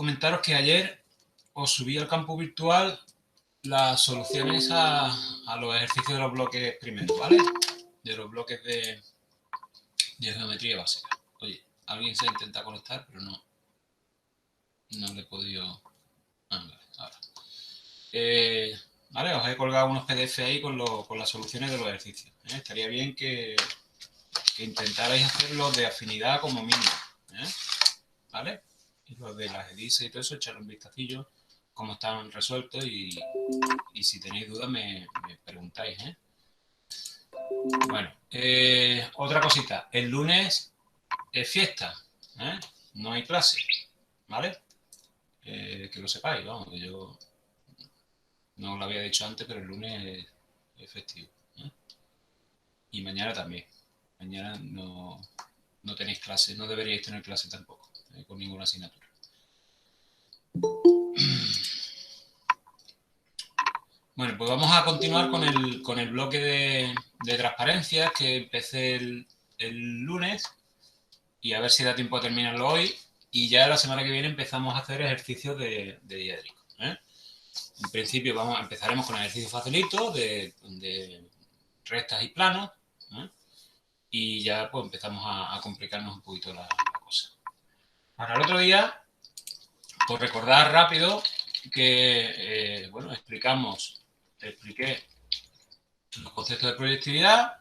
comentaros que ayer os subí al campo virtual las soluciones a los ejercicios de los bloques primeros, ¿vale? De los bloques de geometría básica. Oye, alguien se intenta conectar, pero no le he podido... vale, ahora. Vale, os he colgado unos PDF ahí con las soluciones de los ejercicios. Estaría bien que intentarais hacerlo de afinidad como mínimo, ¿vale? Y los de las EDIS y todo eso, echarle un vistacillo, cómo están resueltos y si tenéis dudas me preguntáis, Bueno, otra cosita, el lunes es fiesta, no hay clase, ¿vale? Que lo sepáis, vamos, que yo no os lo había dicho antes, pero el lunes es festivo, y mañana también. Mañana no tenéis clase, no deberíais tener clase tampoco, con ninguna asignatura. Bueno, pues vamos a continuar con el bloque de transparencias que empecé el lunes y a ver si da tiempo a terminarlo hoy. Y ya la semana que viene empezamos a hacer ejercicios de diédrico. En principio empezaremos con ejercicios facilitos de rectas y planos. Y ya pues empezamos a complicarnos un poquito la cosa. Para el otro día, pues recordar rápido que, bueno, expliqué los conceptos de proyectividad,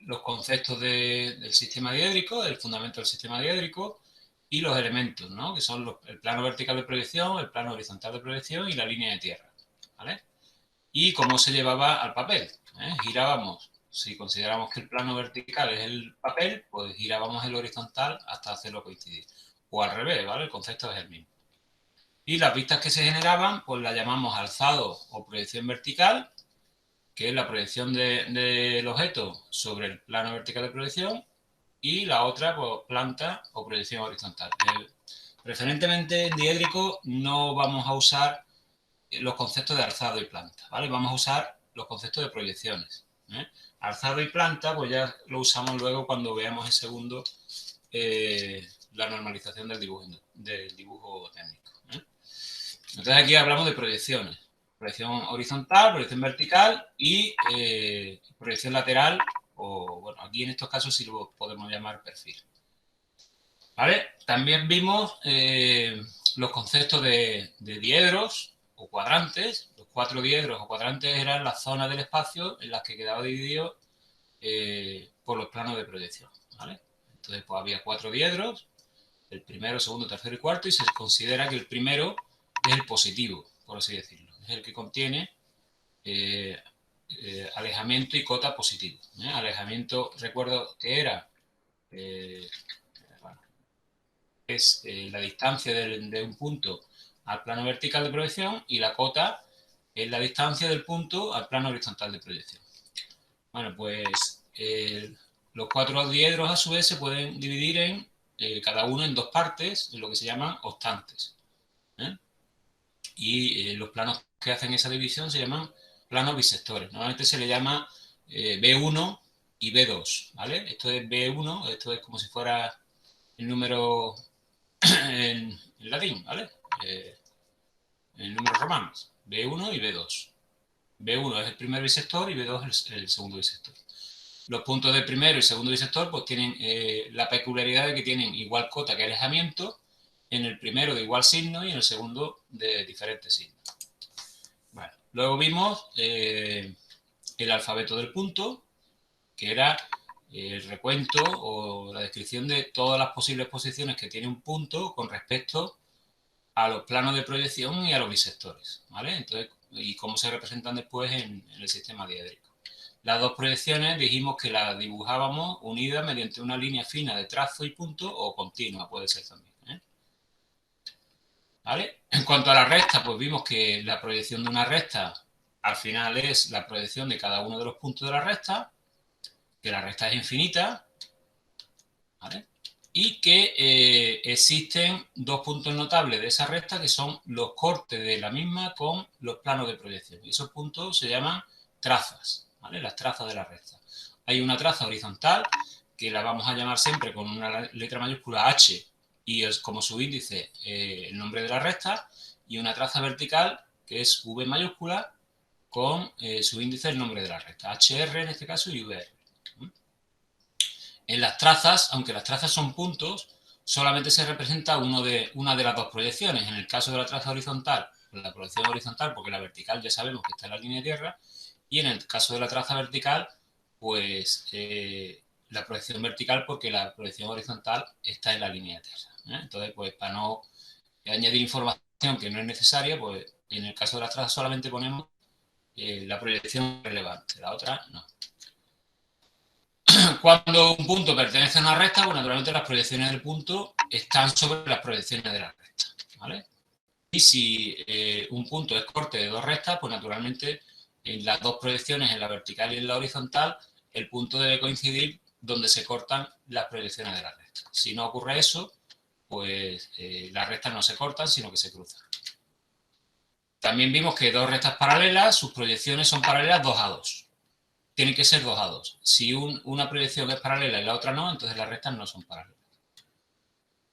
los conceptos del sistema diédrico, del fundamento del sistema diédrico y los elementos, ¿no? Que son el plano vertical de proyección, el plano horizontal de proyección y la línea de tierra, ¿vale? Y cómo se llevaba al papel, girábamos, si consideramos que el plano vertical es el papel, pues girábamos el horizontal hasta hacerlo coincidir, o al revés, ¿vale? El concepto es el mismo. Y las vistas que se generaban, pues las llamamos alzado o proyección vertical, que es la proyección del objeto sobre el plano vertical de proyección, y la otra, pues planta o proyección horizontal. Preferentemente en diédrico no vamos a usar los conceptos de alzado y planta, ¿vale? Vamos a usar los conceptos de proyecciones. Alzado y planta, pues ya lo usamos luego cuando veamos en segundo la normalización del dibujo técnico. Entonces aquí hablamos de proyecciones. Proyección horizontal, proyección vertical y proyección lateral, o bueno, aquí en estos casos sí lo podemos llamar perfil. ¿Vale? También vimos los conceptos de diedros o cuadrantes. Los 4 diedros o cuadrantes eran las zonas del espacio en las que quedaba dividido por los planos de proyección, ¿vale? Entonces, pues había 4 diedros, el primero, segundo, tercero y cuarto, y se considera que el primero es el positivo, por así decirlo. Es el que contiene alejamiento y cota positivo. Alejamiento, recuerdo que era es la distancia de un punto al plano vertical de proyección, y la cota es la distancia del punto al plano horizontal de proyección. Bueno, pues los 4 diedros a su vez se pueden dividir en cada uno en 2 partes, en lo que se llaman octantes. Y los planos que hacen esa división se llaman planos bisectores. Normalmente se le llama B1 y B2, ¿vale? Esto es B1, esto es como si fuera el número en latín, ¿vale? En números romanos, B1 y B2. B1 es el primer bisector y B2 es el segundo bisector. Los puntos del primero y segundo bisector pues tienen la peculiaridad de que tienen igual cota que alejamiento, en el primero de igual signo y en el segundo de diferentes signos. Bueno, luego vimos el alfabeto del punto, que era el recuento o la descripción de todas las posibles posiciones que tiene un punto con respecto a los planos de proyección y a los bisectores, ¿vale? Entonces, y cómo se representan después en el sistema diédrico. Las 2 proyecciones dijimos que las dibujábamos unidas mediante una línea fina de trazo y punto, o continua, puede ser también. ¿Vale? En cuanto a la recta, pues vimos que la proyección de una recta al final es la proyección de cada uno de los puntos de la recta, que la recta es infinita, ¿vale? Y que existen 2 puntos notables de esa recta que son los cortes de la misma con los planos de proyección. Y esos puntos se llaman trazas, ¿vale? Las trazas de la recta. Hay una traza horizontal que la vamos a llamar siempre con una letra mayúscula H y como subíndice el nombre de la recta, y una traza vertical que es V mayúscula con subíndice el nombre de la recta, HR en este caso y VR. En las trazas, aunque las trazas son puntos, solamente se representa una de las dos proyecciones. En el caso de la traza horizontal, la proyección horizontal, porque la vertical ya sabemos que está en la línea de tierra, y en el caso de la traza vertical, pues la proyección vertical, porque la proyección horizontal está en la línea de tierra. Entonces, pues para no añadir información que no es necesaria, pues en el caso de las trazas solamente ponemos la proyección relevante, la otra no. Cuando un punto pertenece a una recta, pues naturalmente las proyecciones del punto están sobre las proyecciones de la recta, ¿vale? Y si un punto es corte de dos rectas, pues naturalmente en las dos proyecciones, en la vertical y en la horizontal, el punto debe coincidir donde se cortan las proyecciones de la recta. Si no ocurre eso, pues las rectas no se cortan, sino que se cruzan. También vimos que dos rectas paralelas, sus proyecciones son paralelas 2 a 2. Tienen que ser 2 a 2. Si una proyección es paralela y la otra no, entonces las rectas no son paralelas.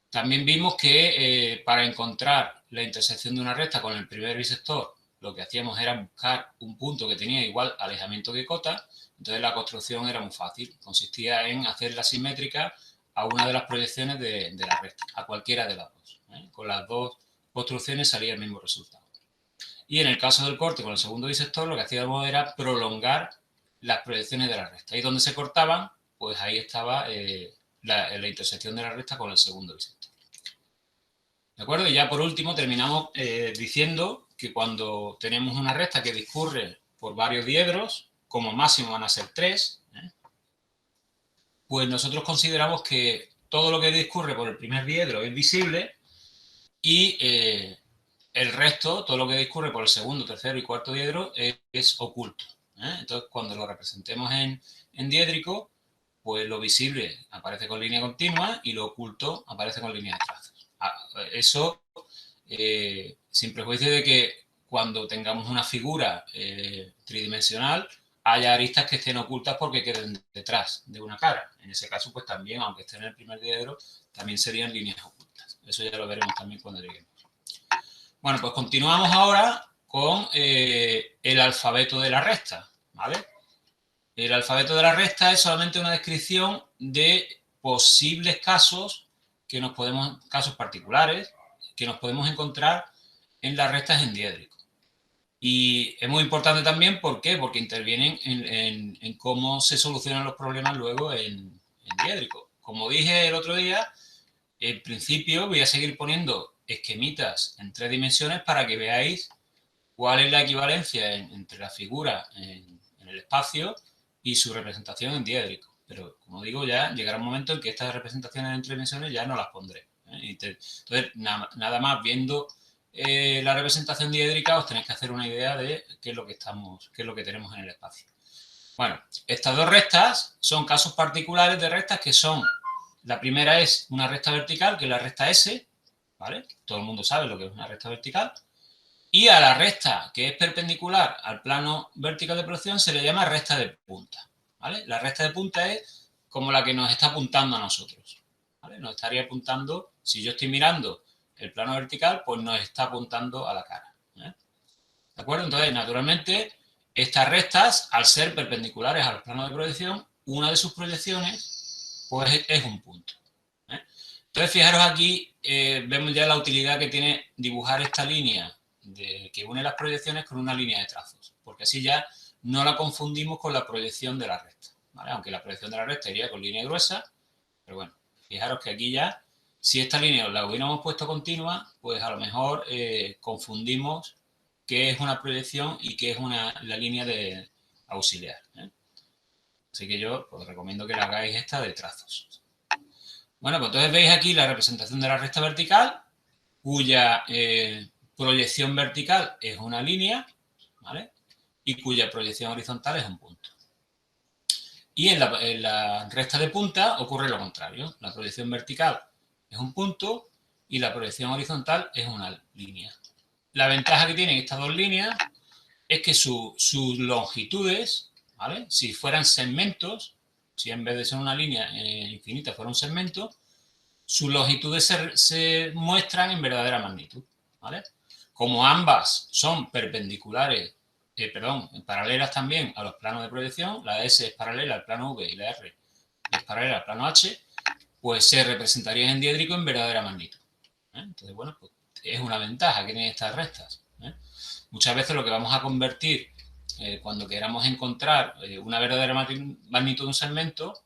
También vimos que para encontrar la intersección de una recta con el primer bisector, lo que hacíamos era buscar un punto que tenía igual alejamiento que cota, entonces la construcción era muy fácil. Consistía en hacerla simétrica a una de las proyecciones de la recta, a cualquiera de las dos. Con las dos construcciones salía el mismo resultado. Y en el caso del corte con el segundo bisector, lo que hacíamos era prolongar las proyecciones de la recta. Y donde se cortaban, pues ahí estaba la intersección de la recta con el segundo bisector. ¿De acuerdo? Y ya por último terminamos diciendo que cuando tenemos una recta que discurre por varios diedros, como máximo van a ser 3, pues nosotros consideramos que todo lo que discurre por el primer diedro es visible y el resto, todo lo que discurre por el segundo, tercero y cuarto diedro es oculto. Entonces, cuando lo representemos en diédrico, pues lo visible aparece con línea continua y lo oculto aparece con línea de trazos. Eso sin prejuicio de que cuando tengamos una figura tridimensional haya aristas que estén ocultas porque queden detrás de una cara. En ese caso, pues también, aunque estén en el primer diedro, también serían líneas ocultas. Eso ya lo veremos también cuando lleguemos. Bueno, pues continuamos ahora con el alfabeto de la recta, ¿vale? El alfabeto de la recta es solamente una descripción de posibles casos casos particulares que nos podemos encontrar en las rectas en diédrico. Y es muy importante también, ¿por qué? Porque intervienen en cómo se solucionan los problemas luego en diédrico. Como dije el otro día, en principio voy a seguir poniendo esquemitas en 3 dimensiones para que veáis cuál es la equivalencia entre la figura en el espacio y su representación en diédrico. Pero, como digo, ya llegará un momento en que estas representaciones en 3 dimensiones ya no las pondré. Entonces, nada más viendo la representación diédrica os tenéis que hacer una idea de qué es lo que tenemos en el espacio. Bueno, estas dos rectas son casos particulares de rectas que son, la primera es una recta vertical, que es la recta S, ¿vale? Todo el mundo sabe lo que es una recta vertical. Y a la recta que es perpendicular al plano vertical de proyección se le llama recta de punta, ¿vale? La recta de punta es como la que nos está apuntando a nosotros, ¿vale? Nos estaría apuntando, si yo estoy mirando el plano vertical, pues nos está apuntando a la cara, ¿de acuerdo? Entonces, naturalmente, estas rectas, al ser perpendiculares a los planos de proyección, una de sus proyecciones, pues es un punto. Entonces, fijaros aquí, vemos ya la utilidad que tiene dibujar esta línea que une las proyecciones con una línea de trazos, porque así ya no la confundimos con la proyección de la recta, ¿vale? Aunque la proyección de la recta iría con línea gruesa, pero bueno, fijaros que aquí ya, si esta línea la hubiéramos puesto continua, pues a lo mejor confundimos qué es una proyección y qué es la línea de auxiliar. Así que yo os recomiendo que la hagáis esta de trazos. Bueno, pues entonces veis aquí la representación de la recta vertical, cuya proyección vertical es una línea, ¿vale? Y cuya proyección horizontal es un punto. Y en la recta de punta ocurre lo contrario. La proyección vertical es un punto y la proyección horizontal es una línea. La ventaja que tienen estas dos líneas es que sus longitudes, ¿vale? Si fueran segmentos, si en vez de ser una línea infinita fuera un segmento, sus longitudes se muestran en verdadera magnitud, ¿vale? Como ambas son perpendiculares, paralelas también a los planos de proyección, la S es paralela al plano V y la R es paralela al plano H, pues se representarían en diédrico en verdadera magnitud. Entonces, bueno, pues es una ventaja que tienen estas rectas. Muchas veces lo que vamos a convertir cuando queramos encontrar una verdadera magnitud de un segmento,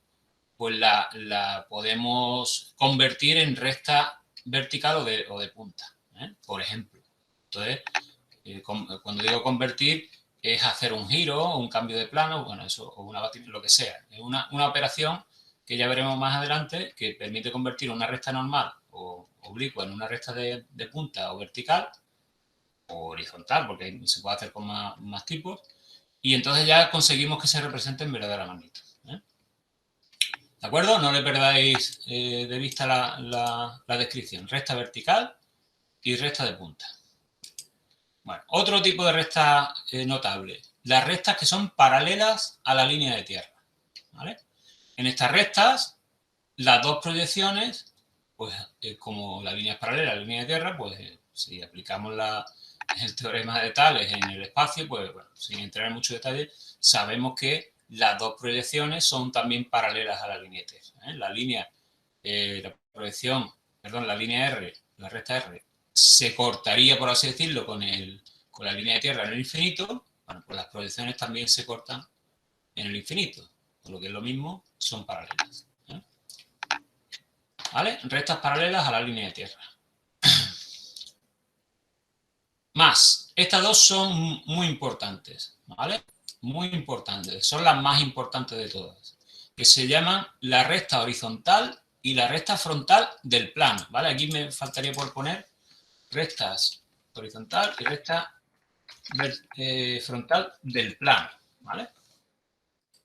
pues la podemos convertir en recta vertical o de punta, por ejemplo. Entonces, cuando digo convertir, es hacer un giro o un cambio de plano, bueno, eso, o una lo que sea. Es una operación que ya veremos más adelante que permite convertir una recta normal o oblicua en una recta de punta o vertical o horizontal, porque se puede hacer con más tipos, y entonces ya conseguimos que se represente en verdadera magnitud. ¿De acuerdo? No le perdáis de vista la descripción. Recta vertical y recta de punta. Bueno, otro tipo de recta notable. Las rectas que son paralelas a la línea de tierra. ¿Vale? En estas rectas, las dos proyecciones, pues como la línea es paralela a la línea de tierra, pues si aplicamos el teorema de Tales en el espacio, pues bueno, sin entrar en mucho detalle, sabemos que las dos proyecciones son también paralelas a la línea de tierra. La línea, la línea R, la recta R, se cortaría, por así decirlo, con la línea de tierra en el infinito. Bueno, pues las proyecciones también se cortan en el infinito, por lo que es lo mismo, son paralelas. ¿Vale? Rectas paralelas a la línea de tierra. Más, estas dos son muy importantes, ¿vale? Muy importantes, son las más importantes de todas, que se llaman la recta horizontal y la recta frontal del plano, ¿vale? Aquí me faltaría por poner rectas horizontal y recta frontal del plano, ¿vale?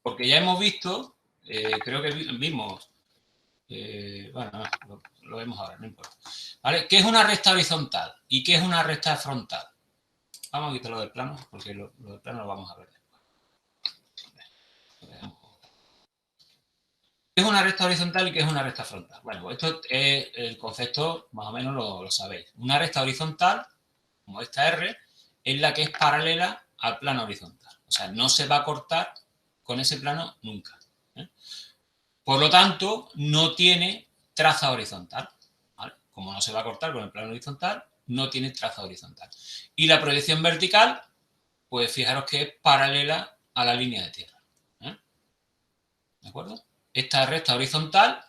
Porque ya hemos visto, creo que vimos, bueno, lo vemos ahora, no importa. ¿Vale? ¿Qué es una recta horizontal y qué es una recta frontal? Vamos a quitarlo del plano, porque lo del plano lo vamos a ver después. ¿Qué es una recta horizontal y qué es una recta frontal? Bueno, pues esto es el concepto, más o menos lo sabéis. Una recta horizontal, como esta R, es la que es paralela al plano horizontal. O sea, no se va a cortar con ese plano nunca. Por lo tanto, no tiene traza horizontal. ¿Vale? Como no se va a cortar con el plano horizontal, no tiene traza horizontal. Y la proyección vertical, pues fijaros que es paralela a la línea de tierra. ¿De acuerdo? Esta recta horizontal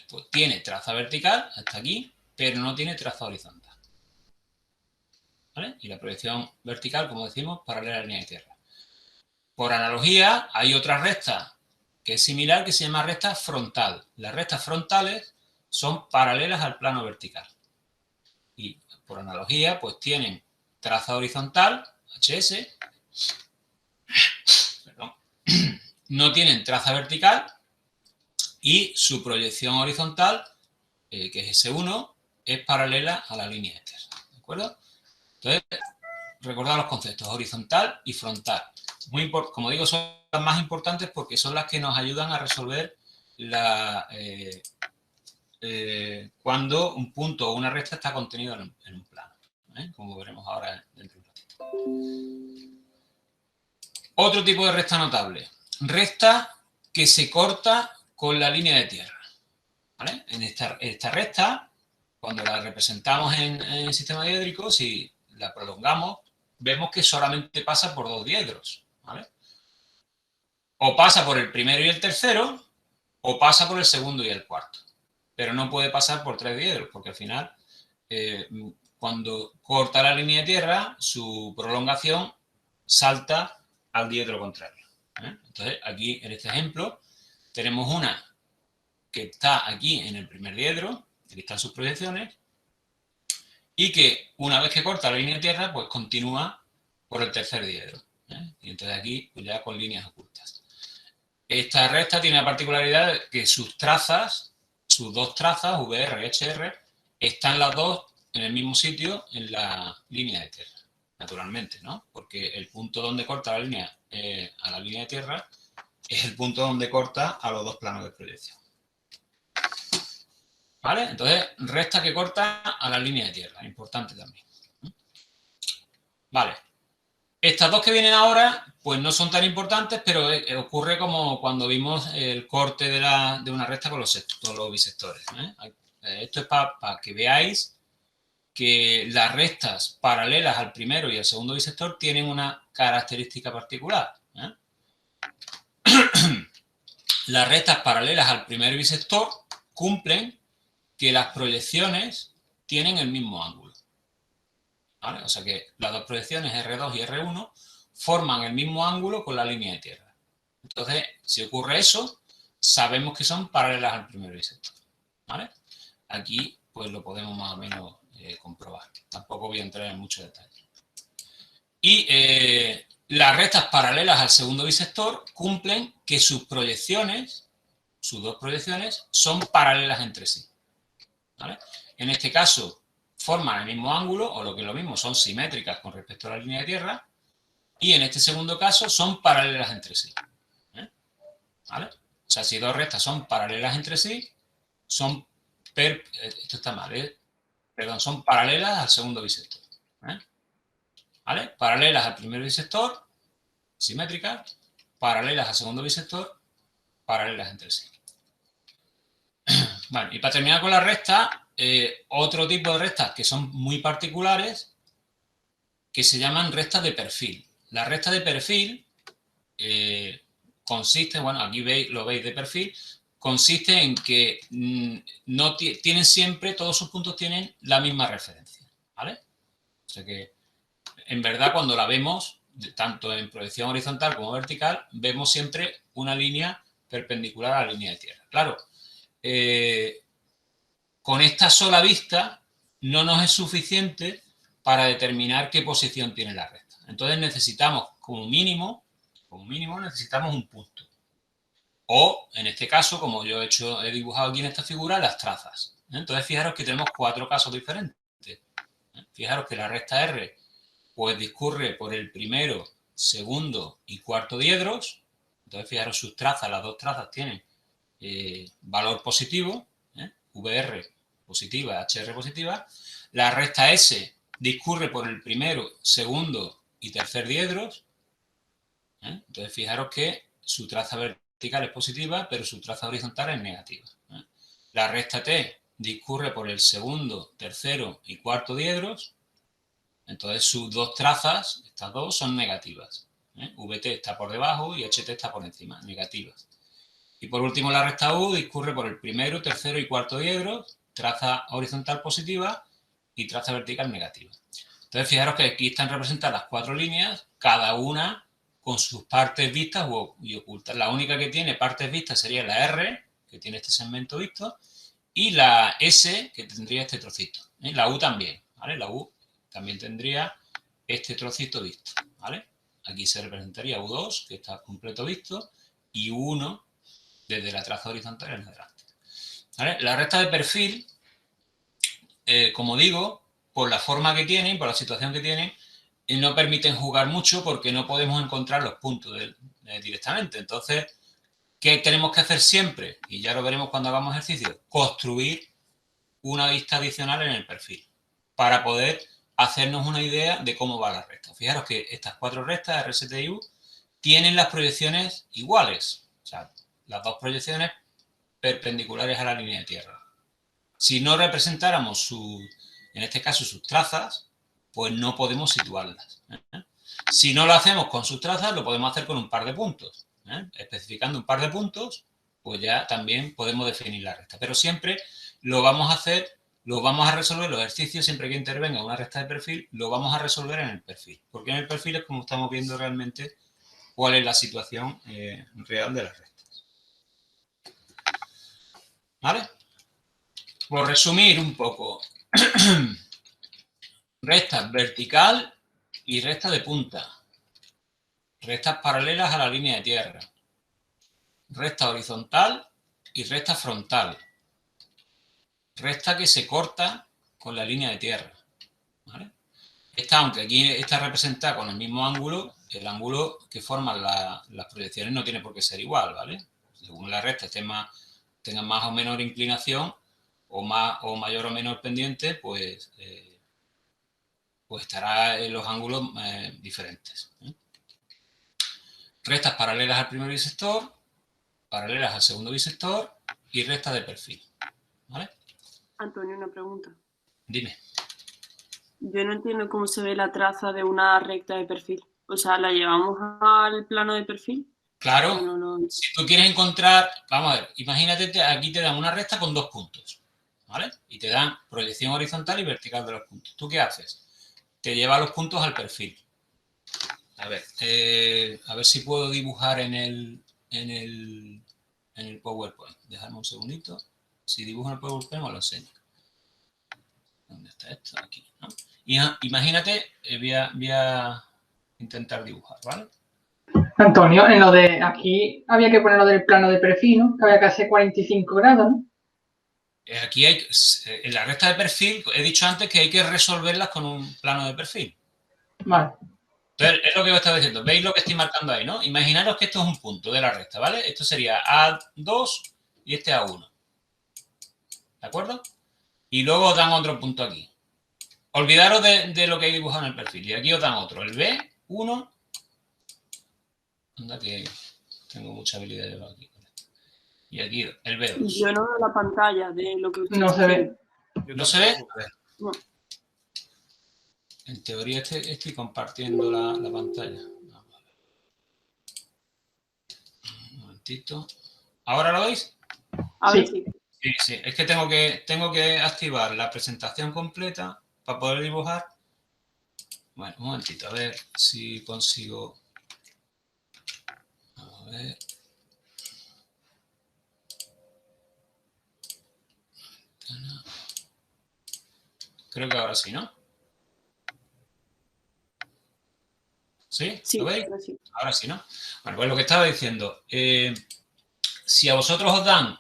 pues tiene traza vertical hasta aquí, pero no tiene traza horizontal. ¿Vale? Y la proyección vertical, como decimos, paralela a la línea de tierra. Por analogía, hay otra recta que es similar, que se llama recta frontal. Las rectas frontales son paralelas al plano vertical. Y por analogía, pues tienen traza horizontal, HS, perdón, no tienen traza vertical y su proyección horizontal, que es S1, es paralela a la línea de tierra. ¿De acuerdo? Entonces, recordad los conceptos horizontal y frontal. Como digo, son las más importantes porque son las que nos ayudan a resolver cuando un punto o una recta está contenido en un plano, como veremos ahora dentro de un ratito. Otro tipo de recta notable, recta que se corta con la línea de tierra. ¿Vale? En esta recta, cuando la representamos en el sistema diédrico, si la prolongamos, vemos que solamente pasa por dos diedros. ¿Vale? O pasa por el primero y el tercero, o pasa por el segundo y el cuarto. Pero no puede pasar por tres diedros, porque al final, cuando corta la línea de tierra, su prolongación salta al diedro contrario. Entonces, aquí en este ejemplo, tenemos una que está aquí en el primer diedro, aquí están sus proyecciones, y que una vez que corta la línea de tierra, pues continúa por el tercer diedro. Y entonces aquí, pues ya con líneas ocultas. Esta recta tiene la particularidad de que sus trazas, sus dos trazas, VR y HR, están las dos en el mismo sitio en la línea de tierra, naturalmente, ¿no? Porque el punto donde corta la línea a la línea de tierra es el punto donde corta a los dos planos de proyección. ¿Vale? Entonces, recta que corta a la línea de tierra, importante también. Vale. Estas dos que vienen ahora, pues no son tan importantes, pero ocurre como cuando vimos el corte de una recta con los bisectores. Esto es para que veáis que las rectas paralelas al primero y al segundo bisector tienen una característica particular. Las rectas paralelas al primer bisector cumplen que las proyecciones tienen el mismo ángulo. ¿Vale? O sea que las dos proyecciones R2 y R1 forman el mismo ángulo con la línea de tierra. Entonces, si ocurre eso, sabemos que son paralelas al primer bisector. ¿Vale? Aquí pues lo podemos más o menos comprobar. Tampoco voy a entrar en mucho detalle. Y las rectas paralelas al segundo bisector cumplen que sus proyecciones, sus dos proyecciones, son paralelas entre sí. ¿Vale? En este caso, forman el mismo ángulo, o lo que es lo mismo, son simétricas con respecto a la línea de tierra, y en este segundo caso son paralelas entre sí. ¿Vale? O sea, si dos rectas son paralelas entre sí, son esto está mal, perdón, son paralelas al segundo bisector. ¿Vale? Paralelas al primer bisector, simétricas, paralelas al segundo bisector, paralelas entre sí. Vale, y para terminar con la recta, otro tipo de rectas que son muy particulares, que se llaman rectas de perfil. La recta de perfil consiste, bueno, aquí lo veis de perfil, consiste en que no tienen siempre, todos sus puntos tienen la misma referencia, ¿vale? O sea que, en verdad, cuando la vemos, tanto en proyección horizontal como vertical, vemos siempre una línea perpendicular a la línea de tierra. Claro, con esta sola vista no nos es suficiente para determinar qué posición tiene la recta. Entonces necesitamos, como mínimo necesitamos un punto. O, en este caso, como yo he dibujado aquí en esta figura, las trazas. Entonces, fijaros que tenemos 4 casos diferentes. Fijaros que la recta R pues discurre por el primero, segundo y cuarto diedros. Entonces, fijaros sus trazas, las dos trazas tienen valor positivo, VR positiva, HR positiva. La recta S discurre por el primero, segundo y tercer diedros. Entonces, fijaros que su traza vertical es positiva, pero su traza horizontal es negativa. La recta T discurre por el segundo, tercero y cuarto diedros. Entonces, sus dos trazas, estas dos, son negativas. VT está por debajo y HT está por encima, negativas. Y por último, la recta U discurre por el primero, tercero y cuarto diedros, traza horizontal positiva y traza vertical negativa. Entonces, fijaros que aquí están representadas 4 líneas, cada una con sus partes vistas y ocultas. La única que tiene partes vistas sería la R, que tiene este segmento visto, y la S, que tendría este trocito. La U también, ¿vale? La U también tendría este trocito visto, ¿vale? Aquí se representaría U2, que está completo visto, y U1 desde la traza horizontal en adelante. ¿Vale? La recta de perfil, como digo, por la forma que tienen, por la situación que tienen, no permiten jugar mucho porque no podemos encontrar los puntos directamente. Entonces, ¿qué tenemos que hacer siempre? Y ya lo veremos cuando hagamos ejercicio. Construir una vista adicional en el perfil para poder hacernos una idea de cómo va la recta. Fijaros que estas 4 rectas, R, S, T y U, tienen las proyecciones iguales. O sea, las dos proyecciones perpendiculares a la línea de tierra. Si no representáramos, en este caso, sus trazas, pues no podemos situarlas. Si no lo hacemos con sus trazas, lo podemos hacer con un par de puntos. Especificando un par de puntos, pues ya también podemos definir la recta. Pero siempre lo vamos a hacer, lo vamos a resolver, los ejercicios, siempre que intervenga una recta de perfil, lo vamos a resolver en el perfil. Porque en el perfil es como estamos viendo realmente cuál es la situación real de las rectas. ¿Vale? Por resumir un poco, recta vertical y recta de punta, rectas paralelas a la línea de tierra, recta horizontal y recta frontal, recta que se corta con la línea de tierra, ¿vale? Esta, aunque aquí está representada con el mismo ángulo, el ángulo que forman las proyecciones no tiene por qué ser igual, ¿vale? Según la recta tengan más o menor inclinación, o mayor o menor pendiente, pues estará en los ángulos diferentes. Rectas paralelas al primer bisector, paralelas al segundo bisector y rectas de perfil. ¿Vale? Antonio, una pregunta. Dime. Yo no entiendo cómo se ve la traza de una recta de perfil. O sea, ¿la llevamos al plano de perfil? Claro, No. si tú quieres encontrar, vamos a ver, imagínate, aquí te dan una recta con 2 puntos, ¿vale? Y te dan proyección horizontal y vertical de los puntos. ¿Tú qué haces? Te lleva los puntos al perfil. A ver si puedo dibujar en el PowerPoint. Dejadme un segundito. Si dibujo en el PowerPoint os lo enseño. ¿Dónde está esto? Aquí, ¿no? Y imagínate, voy a intentar dibujar, ¿vale? Antonio, en lo de aquí había que poner lo del plano de perfil, ¿no? Que había que hacer 45 grados, ¿no? Aquí en la recta de perfil, he dicho antes que hay que resolverlas con un plano de perfil. Vale. Entonces, es lo que os estaba diciendo. ¿Veis lo que estoy marcando ahí, no? Imaginaros que esto es un punto de la recta, ¿vale? Esto sería A2 y este A1. ¿De acuerdo? Y luego os dan otro punto aquí. Olvidaros de lo que hay dibujado en el perfil. Y aquí os dan otro, el B1. Anda que tengo mucha habilidad de verlo aquí. Y aquí el B2. Yo no veo la pantalla de lo que usted No se ve. ¿No se ve? A ver. No. En teoría estoy compartiendo la pantalla. Vamos a ver. Un momentito. ¿Ahora lo veis? A ver si. Sí. Es que tengo que activar la presentación completa para poder dibujar. Bueno, un momentito, a ver si consigo. A ver. Creo que ahora sí, ¿no? ¿Sí? Sí, ¿Lo veis? ahora sí. Ahora sí, ¿no? Bueno, pues lo que estaba diciendo. Si a vosotros os dan,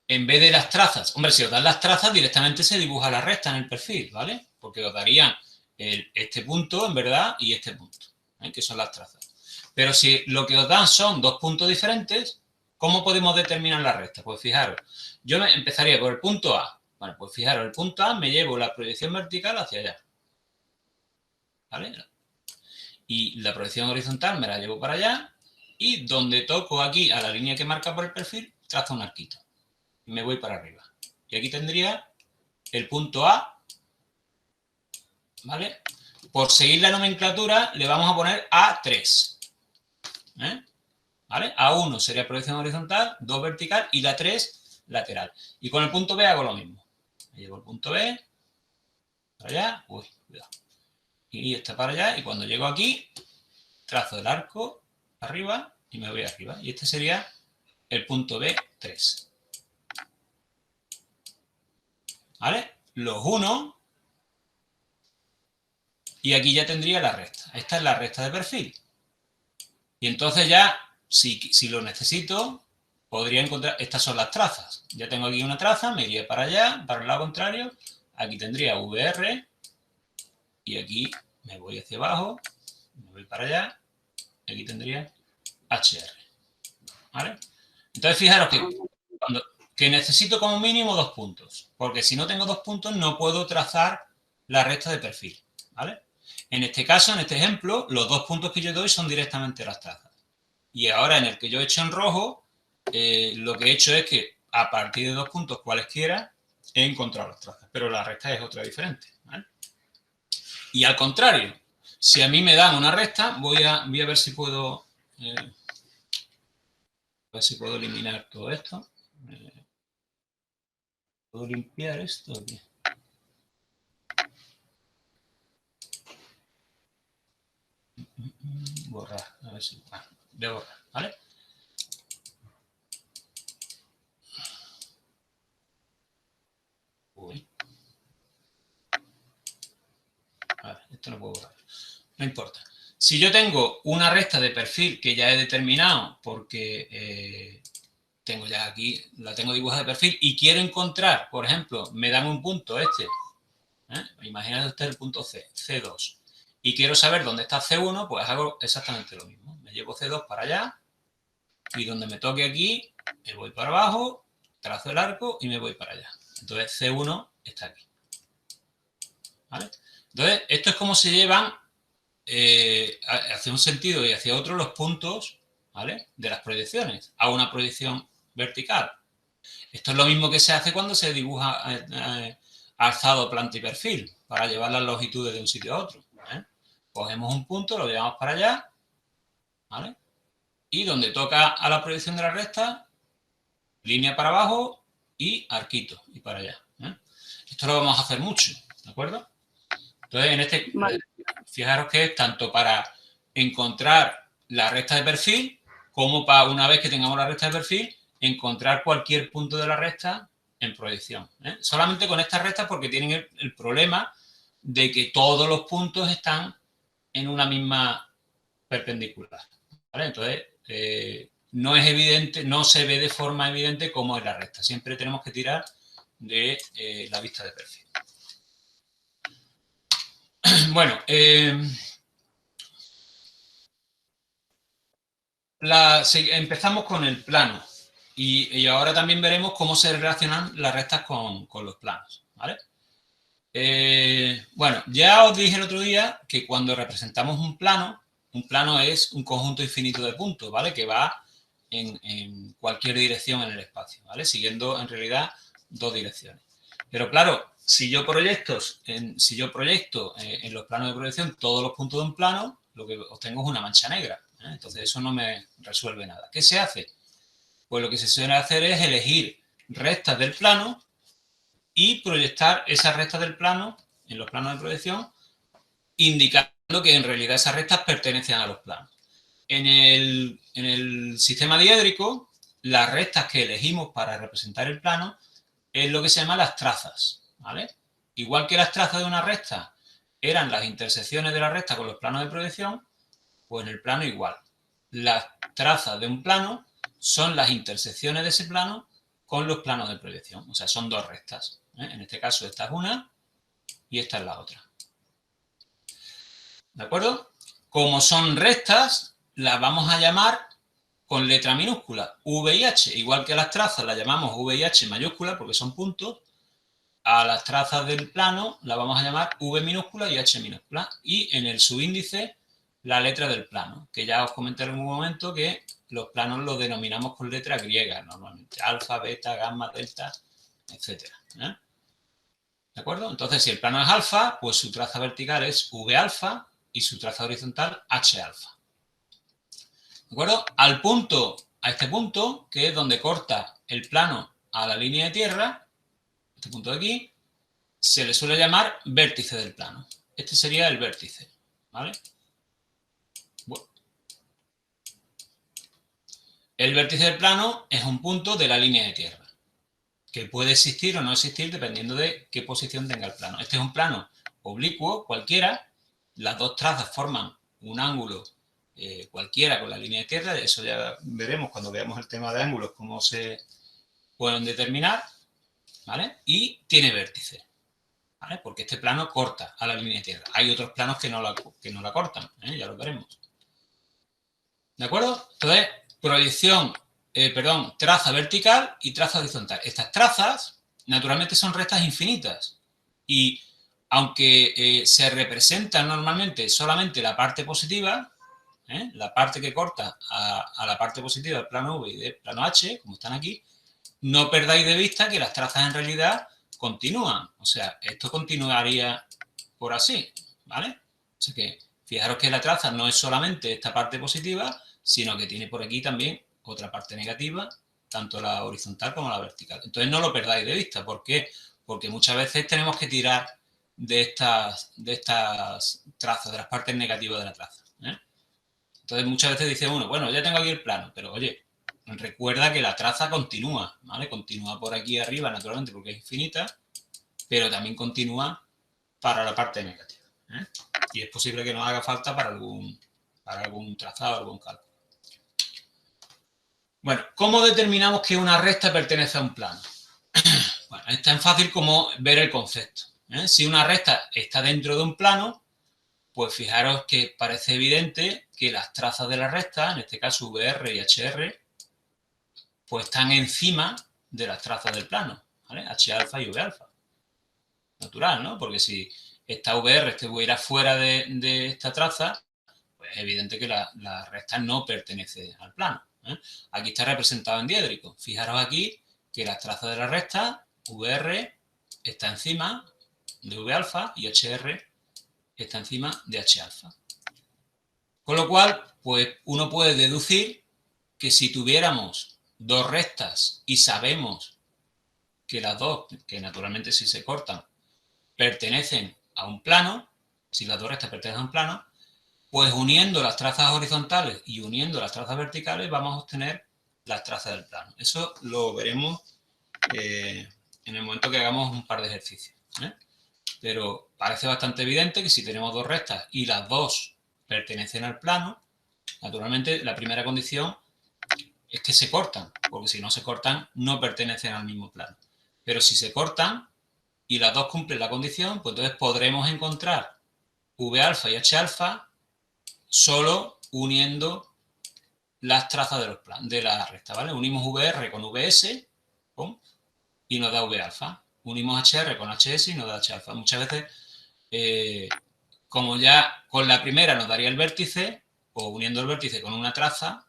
en vez de las trazas, hombre, si os dan las trazas, directamente se dibuja la recta en el perfil, ¿vale? Porque os darían este punto, en verdad, y este punto, que son las trazas. Pero si lo que os dan son 2 puntos diferentes, ¿cómo podemos determinar la recta? Pues fijaros, yo empezaría por el punto A. Bueno, pues fijaros, el punto A me llevo la proyección vertical hacia allá. ¿Vale? Y la proyección horizontal me la llevo para allá. Y donde toco aquí a la línea que marca por el perfil, trazo un arquito. Y me voy para arriba. Y aquí tendría el punto A. ¿Vale? Por seguir la nomenclatura, le vamos a poner A3. ¿Vale? A1 sería proyección horizontal, 2 vertical y la 3 lateral. Y con el punto B hago lo mismo. Me llevo el punto B para allá. Uy, cuidado. Y está para allá. Y cuando llego aquí, trazo el arco arriba y me voy arriba. Y este sería el punto B3. ¿Vale? Los uno. Y aquí ya tendría la recta. Esta es la recta de perfil. Y entonces ya, si lo necesito, podría encontrar... Estas son las trazas. Ya tengo aquí una traza, me iría para allá, para el lado contrario. Aquí tendría VR. Y aquí me voy hacia abajo, me voy para allá. Y aquí tendría HR. ¿Vale? Entonces, fijaros que necesito como mínimo 2 puntos. Porque si no tengo 2 puntos, no puedo trazar la recta de perfil. ¿Vale? En este caso, en este ejemplo, los 2 puntos que yo doy son directamente las trazas. Y ahora en el que yo he hecho en rojo, lo que he hecho es que a partir de 2 puntos cualesquiera he encontrado las trazas. Pero la recta es otra diferente. ¿Vale? Y al contrario, si a mí me dan una recta, voy a ver si puedo... a ver si puedo eliminar todo esto. ¿Puedo limpiar esto? Borrar, a ver si... Bueno, voy a borrar, ¿vale? Uy. A ver, esto no puedo borrar. No importa. Si yo tengo una recta de perfil que ya he determinado porque tengo ya aquí, la tengo dibujada de perfil y quiero encontrar, por ejemplo, me dan un punto imaginad usted el punto C, C2, y quiero saber dónde está C1, pues hago exactamente lo mismo. Me llevo C2 para allá y donde me toque aquí, me voy para abajo, trazo el arco y me voy para allá. Entonces, C1 está aquí. ¿Vale? Entonces, esto es como se llevan hacia un sentido y hacia otro los puntos, ¿vale?, de las proyecciones a una proyección vertical. Esto es lo mismo que se hace cuando se dibuja alzado, planta y perfil, para llevar las longitudes de un sitio a otro. Cogemos un punto, lo llevamos para allá, ¿vale?, y donde toca a la proyección de la recta, línea para abajo y arquito, y para allá. Esto lo vamos a hacer mucho, ¿de acuerdo? Entonces, Vale. fijaros que es tanto para encontrar la recta de perfil, como para, una vez que tengamos la recta de perfil, encontrar cualquier punto de la recta en proyección. Solamente con estas rectas, porque tienen el problema de que todos los puntos están en una misma perpendicular, ¿vale? Entonces, no es evidente, no se ve de forma evidente cómo es la recta. Siempre tenemos que tirar de la vista de perfil. Bueno, empezamos con el plano y ahora también veremos cómo se relacionan las rectas con los planos, ¿vale? Bueno, ya os dije el otro día que cuando representamos un plano es un conjunto infinito de puntos, ¿vale?, que va en cualquier dirección en el espacio, ¿vale?, siguiendo en realidad dos direcciones. Pero claro, si yo proyecto en los planos de proyección todos los puntos de un plano, lo que obtengo es una mancha negra. Entonces eso no me resuelve nada. ¿Qué se hace? Pues lo que se suele hacer es elegir rectas del plano y proyectar esas rectas del plano en los planos de proyección, indicando que en realidad esas rectas pertenecen a los planos. En el sistema diédrico, las rectas que elegimos para representar el plano es lo que se llama las trazas, ¿vale? Igual que las trazas de una recta eran las intersecciones de la recta con los planos de proyección, pues en el plano igual. Las trazas de un plano son las intersecciones de ese plano con los planos de proyección. O sea, son dos rectas. En este caso, esta es una y esta es la otra. ¿De acuerdo? Como son rectas, las vamos a llamar con letra minúscula, V y H. Igual que las trazas las llamamos V y H mayúscula porque son puntos, a las trazas del plano las vamos a llamar V minúscula y H minúscula. Y en el subíndice, la letra del plano, que ya os comenté en un momento que los planos los denominamos con letras griegas normalmente, alfa, beta, gamma, delta, etcétera. ¿De acuerdo? Entonces, si el plano es alfa, pues su traza vertical es V alfa y su traza horizontal H alfa. ¿De acuerdo? A este punto, que es donde corta el plano a la línea de tierra, este punto de aquí, se le suele llamar vértice del plano. Este sería el vértice, ¿vale? Bueno. El vértice del plano es un punto de la línea de tierra, que puede existir o no existir dependiendo de qué posición tenga el plano. Este es un plano oblicuo, cualquiera, las dos trazas forman un ángulo cualquiera con la línea de tierra, eso ya veremos cuando veamos el tema de ángulos, cómo se pueden determinar, ¿vale? Y tiene vértice, ¿vale? Porque este plano corta a la línea de tierra. Hay otros planos que no la cortan, ya lo veremos. ¿De acuerdo? Entonces, traza vertical y traza horizontal. Estas trazas, naturalmente, son rectas infinitas. Y aunque se representan normalmente solamente la parte positiva, la parte que corta a la parte positiva del plano V y del plano H, como están aquí, no perdáis de vista que las trazas en realidad continúan. O sea, esto continuaría por así, ¿vale? O sea que, fijaros que la traza no es solamente esta parte positiva, sino que tiene por aquí también otra parte negativa, tanto la horizontal como la vertical. Entonces no lo perdáis de vista. ¿Por qué? Porque muchas veces tenemos que tirar de estas trazas, de las partes negativas de la traza. Entonces muchas veces dice uno, bueno, ya tengo aquí el plano, pero oye, recuerda que la traza continúa, ¿vale? Continúa por aquí arriba, naturalmente, porque es infinita, pero también continúa para la parte negativa. Y es posible que nos haga falta para algún trazado, algún cálculo. Bueno, ¿cómo determinamos que una recta pertenece a un plano? Bueno, es tan fácil como ver el concepto. Si una recta está dentro de un plano, pues fijaros que parece evidente que las trazas de la recta, en este caso VR y HR, pues están encima de las trazas del plano, ¿vale? H alfa y V alfa. Natural, ¿no? Porque si esta VR estuviera fuera de esta traza, pues es evidente que la recta no pertenece al plano, ¿eh? Aquí está representado en diédrico. Fijaros aquí que la traza de la recta, VR, está encima de V alfa y HR está encima de H alfa. Con lo cual, pues uno puede deducir que si tuviéramos dos rectas y sabemos que las dos, que naturalmente si se cortan, pertenecen a un plano, si las dos rectas pertenecen a un plano, pues uniendo las trazas horizontales y uniendo las trazas verticales vamos a obtener las trazas del plano. Eso lo veremos en el momento que hagamos un par de ejercicios, ¿eh? Pero parece bastante evidente que si tenemos dos rectas y las dos pertenecen al plano, naturalmente la primera condición es que se cortan, porque si no se cortan no pertenecen al mismo plano. Pero si se cortan y las dos cumplen la condición, pues entonces podremos encontrar V alfa y H alfa solo uniendo las trazas de la recta, ¿vale? Unimos VR con VS ¿com? Y nos da V alfa. Unimos HR con HS y nos da H alfa. Muchas veces, como ya con la primera nos daría el vértice, o uniendo el vértice con una traza,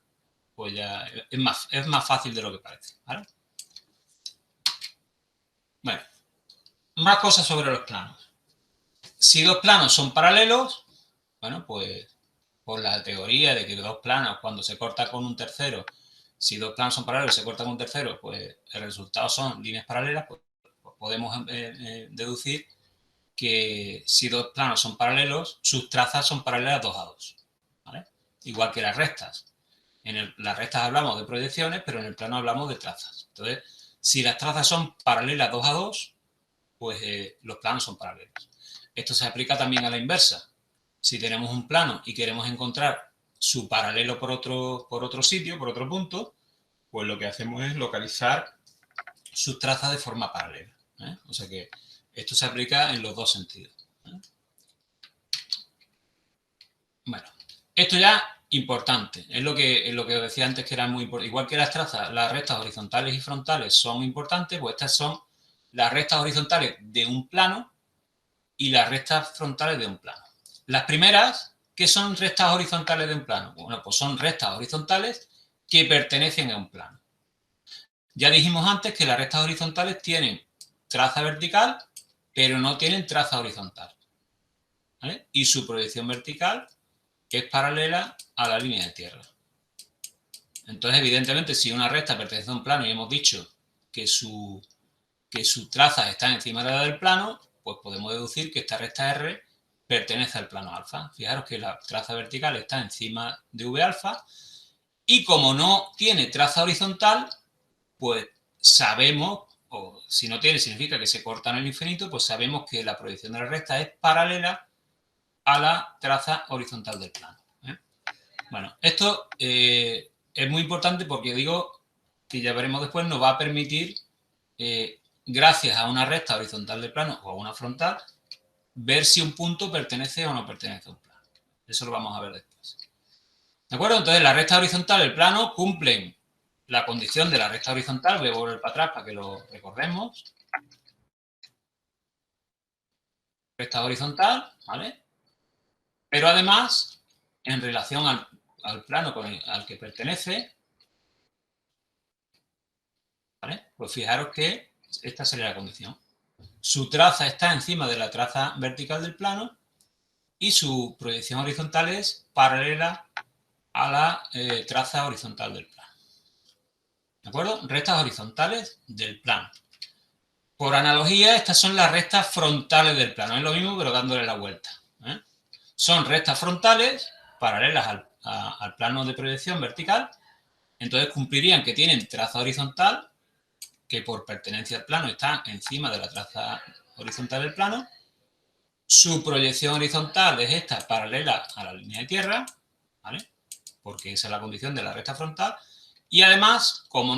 pues ya es más fácil de lo que parece, ¿vale? Bueno, más cosas sobre los planos. Si dos planos son paralelos, bueno, pues por la teoría de que dos planos, cuando se corta con un tercero, si dos planos son paralelos y se cortan con un tercero, pues el resultado son líneas paralelas, pues podemos deducir que si dos planos son paralelos, sus trazas son paralelas 2 a 2, ¿vale? Igual que las rectas. Las rectas hablamos de proyecciones, pero en el plano hablamos de trazas. Entonces, si las trazas son paralelas 2 a 2, pues los planos son paralelos. Esto se aplica también a la inversa. Si tenemos un plano y queremos encontrar su paralelo por otro sitio, por otro punto, pues lo que hacemos es localizar sus trazas de forma paralela, ¿eh? O sea que esto se aplica en los dos sentidos, ¿eh? Bueno, esto ya importante, es lo que os decía antes que era muy importante. Igual que las trazas, las rectas horizontales y frontales son importantes, pues estas son las rectas horizontales de un plano y las rectas frontales de un plano. Las primeras, ¿qué son rectas horizontales de un plano? Bueno, pues son rectas horizontales que pertenecen a un plano. Ya dijimos antes que las rectas horizontales tienen traza vertical, pero no tienen traza horizontal, ¿vale? Y su proyección vertical es paralela a la línea de tierra. Entonces, evidentemente, si una recta pertenece a un plano y hemos dicho que su traza está encima de la del plano, pues podemos deducir que esta recta R pertenece al plano alfa. Fijaros que la traza vertical está encima de V alfa y como no tiene traza horizontal, pues sabemos, o si no tiene significa que se corta en el infinito, pues sabemos que la proyección de la recta es paralela a la traza horizontal del plano, ¿eh? Bueno, esto es muy importante porque digo que ya veremos después, nos va a permitir, gracias a una recta horizontal del plano o a una frontal, ver si un punto pertenece o no pertenece a un plano. Eso lo vamos a ver después. ¿De acuerdo? Entonces, la recta horizontal del plano cumplen la condición de la recta horizontal. Voy a volver para atrás para que lo recordemos. Recta horizontal, ¿vale? Pero además, en relación al plano al que pertenece, ¿vale? Pues fijaros que esta sería la condición. Su traza está encima de la traza vertical del plano y su proyección horizontal es paralela a la traza horizontal del plano. ¿De acuerdo? Rectas horizontales del plano. Por analogía, estas son las rectas frontales del plano. Es lo mismo, pero dándole la vuelta, ¿eh? Son rectas frontales paralelas al plano de proyección vertical. Entonces cumplirían que tienen traza horizontal, que por pertenencia al plano está encima de la traza horizontal del plano. Su proyección horizontal es esta, paralela a la línea de tierra, ¿vale? Porque esa es la condición de la recta frontal. Y además, como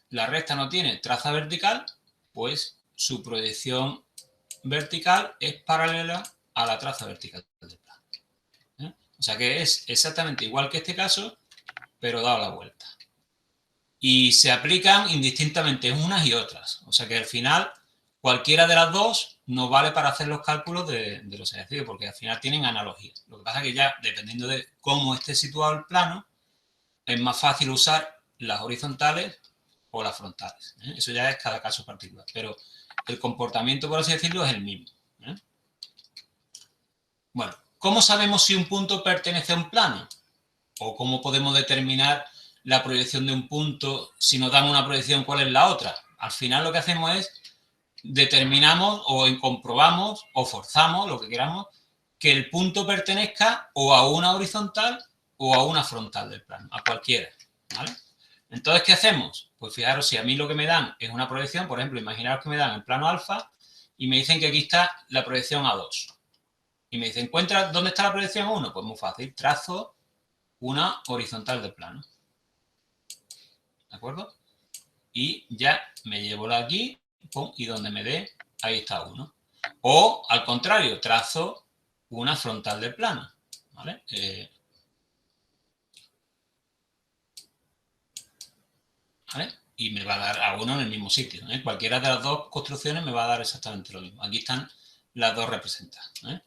la recta no tiene traza vertical, pues su proyección vertical es paralela a la traza vertical del plano, ¿eh? O sea que es exactamente igual que este caso, pero dado la vuelta. y se aplican indistintamente unas y otras. O sea que al final cualquiera de las dos nos vale para hacer los cálculos de los ejercicios, porque al final tienen analogía. Lo que pasa es que ya, dependiendo de cómo esté situado el plano, es más fácil usar las horizontales o las frontales. Eso ya es cada caso particular, pero el comportamiento, por así decirlo, es el mismo. Bueno, ¿cómo sabemos si un punto pertenece a un plano? ¿O cómo podemos determinar la proyección de un punto si nos dan una proyección, cuál es la otra? Al final lo que hacemos es determinamos o comprobamos o forzamos, lo que queramos, que el punto pertenezca o a una horizontal o a una frontal del plano, a cualquiera, ¿vale? Entonces, ¿qué hacemos? Pues fijaros, si a mí lo que me dan es una proyección, por ejemplo, imaginaros que me dan el plano alfa y me dicen que aquí está la proyección A2. Y me dicen, ¿encuentra dónde está la proyección A1? Pues muy fácil, trazo una horizontal del plano. ¿De acuerdo? Y ya me llevo la aquí, pum, y donde me dé, ahí está 1. O, al contrario, trazo una frontal del plano, ¿vale? ¿Vale? Y me va a dar a 1 en el mismo sitio, ¿eh? Cualquiera de las dos construcciones me va a dar exactamente lo mismo. Aquí están las dos representadas, ¿eh?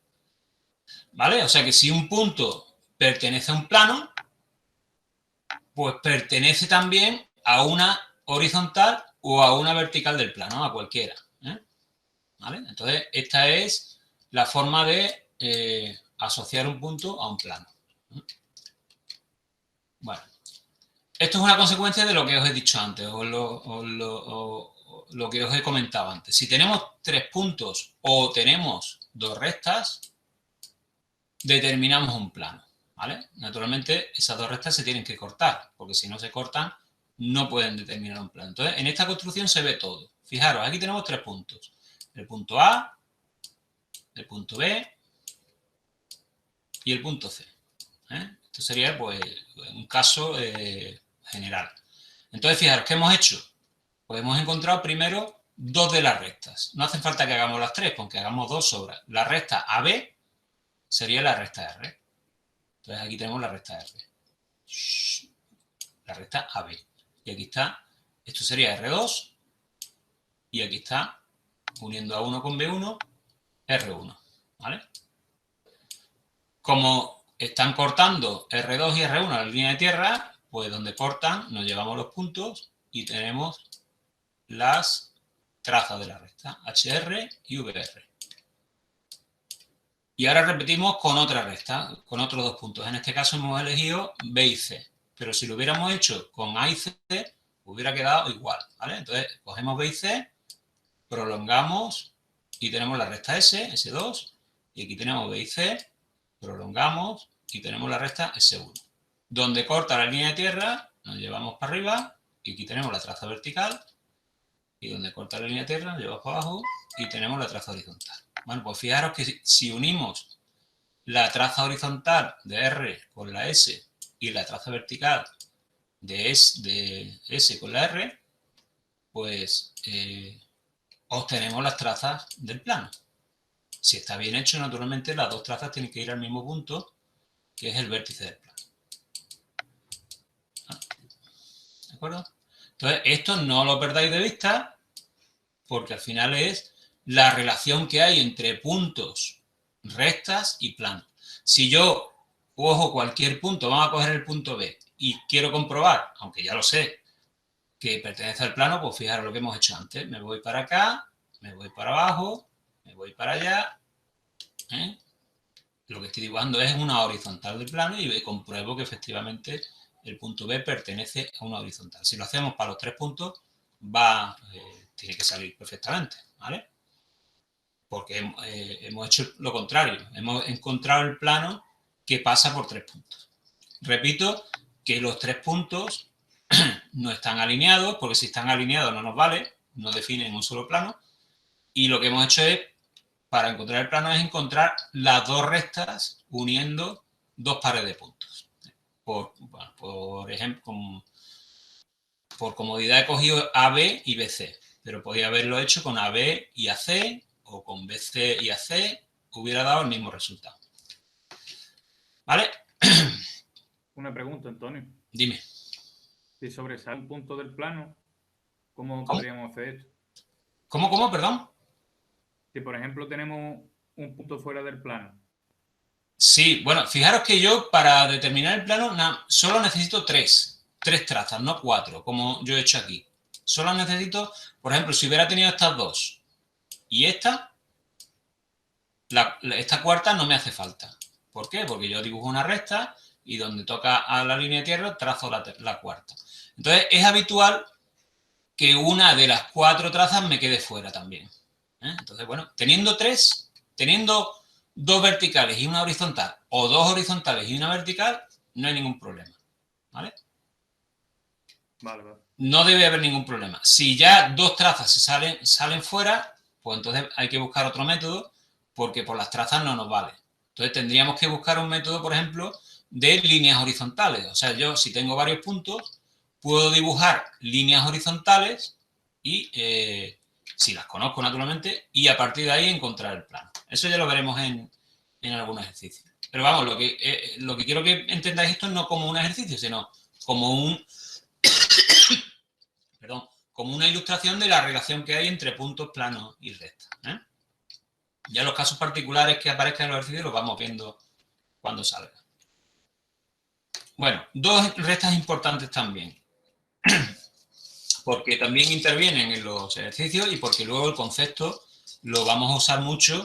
¿Vale? O sea que si un punto pertenece a un plano, pues pertenece también a una horizontal o a una vertical del plano, a cualquiera, ¿eh? ¿Vale? Entonces, esta es la forma de asociar un punto a un plano. Bueno, esto es una consecuencia de lo que os he dicho antes, o lo que os he comentado antes. Si tenemos 3 puntos o tenemos 2 rectas, determinamos un plano, ¿vale? Naturalmente, esas 2 rectas se tienen que cortar, porque si no se cortan, no pueden determinar un plano. Entonces, en esta construcción se ve todo. Fijaros, aquí tenemos 3 puntos. El punto A, el punto B y el punto C. Esto sería, pues, un caso general. Entonces, fijaros, ¿qué hemos hecho? Pues hemos encontrado primero 2 de las rectas. No hace falta que hagamos las 3, porque hagamos 2 sobra. La recta AB sería la recta R. Entonces, aquí tenemos la recta R. La recta AB. Y aquí está, esto sería R2, y aquí está, uniendo A1 con B1, R1, ¿vale? Como están cortando R2 y R1 la línea de tierra, pues donde cortan nos llevamos los puntos y tenemos las trazas de la recta, HR y VR. Y ahora repetimos con otra recta, con otros 2 puntos. En este caso hemos elegido B y C, pero si lo hubiéramos hecho con A y C, hubiera quedado igual, ¿vale? Entonces, cogemos B y C, prolongamos y tenemos la recta S, S2, y aquí tenemos B y C, prolongamos y tenemos la recta S1. Donde corta la línea de tierra, nos llevamos para arriba y aquí tenemos la traza vertical, y donde corta la línea de tierra, nos llevamos para abajo y tenemos la traza horizontal. Bueno, pues fijaros que si unimos la traza horizontal de R con la S y la traza vertical de S con la R, pues obtenemos las trazas del plano. Si está bien hecho, naturalmente las 2 trazas tienen que ir al mismo punto, que es el vértice del plano. ¿De acuerdo? Entonces, esto no lo perdáis de vista, porque al final es la relación que hay entre puntos, rectas y planos. Si yo cojo cualquier punto, vamos a coger el punto B, y quiero comprobar, aunque ya lo sé, que pertenece al plano, pues fijaros lo que hemos hecho antes. Me voy para acá, me voy para abajo, me voy para allá, ¿eh? Lo que estoy dibujando es una horizontal del plano y compruebo que efectivamente el punto B pertenece a una horizontal. Si lo hacemos para los 3 puntos, tiene que salir perfectamente, ¿vale? Porque hemos hecho lo contrario. Hemos encontrado el plano que pasa por 3 puntos. Repito que los 3 puntos no están alineados, porque si están alineados no nos vale, no definen un solo plano. Y lo que hemos hecho es, para encontrar el plano, es encontrar las 2 rectas uniendo 2 pares de puntos. Por ejemplo, por comodidad he cogido AB y BC, pero podía haberlo hecho con AB y AC, o con BC y AC, hubiera dado el mismo resultado. ¿Vale? Una pregunta, Antonio. Dime. Si sobresale un punto del plano, ¿cómo podríamos hacer esto? ¿Cómo? Perdón. Si, por ejemplo, tenemos un punto fuera del plano. Sí, bueno, fijaros que yo para determinar el plano solo necesito tres trazas, no 4, como yo he hecho aquí. Solo necesito, por ejemplo, si hubiera tenido estas dos y esta cuarta no me hace falta. ¿Por qué? Porque yo dibujo una recta y donde toca a la línea de tierra trazo la cuarta. Entonces, es habitual que una de las 4 trazas me quede fuera también. Entonces, bueno, teniendo 2 verticales y una horizontal, o 2 horizontales y una vertical, no hay ningún problema, ¿vale? Vale. No debe haber ningún problema. Si ya 2 trazas salen fuera, pues entonces hay que buscar otro método, porque por las trazas no nos vale. Entonces tendríamos que buscar un método, por ejemplo, de líneas horizontales. O sea, yo si tengo varios puntos, puedo dibujar líneas horizontales y, si las conozco naturalmente, y a partir de ahí encontrar el plano. Eso ya lo veremos en algún ejercicio. Pero vamos, lo que quiero que entendáis esto no como un ejercicio, sino como como una ilustración de la relación que hay entre puntos, planos y rectas. Ya los casos particulares que aparezcan en los ejercicios los vamos viendo cuando salga. Bueno, 2 rectas importantes también, porque también intervienen en los ejercicios y porque luego el concepto lo vamos a usar mucho,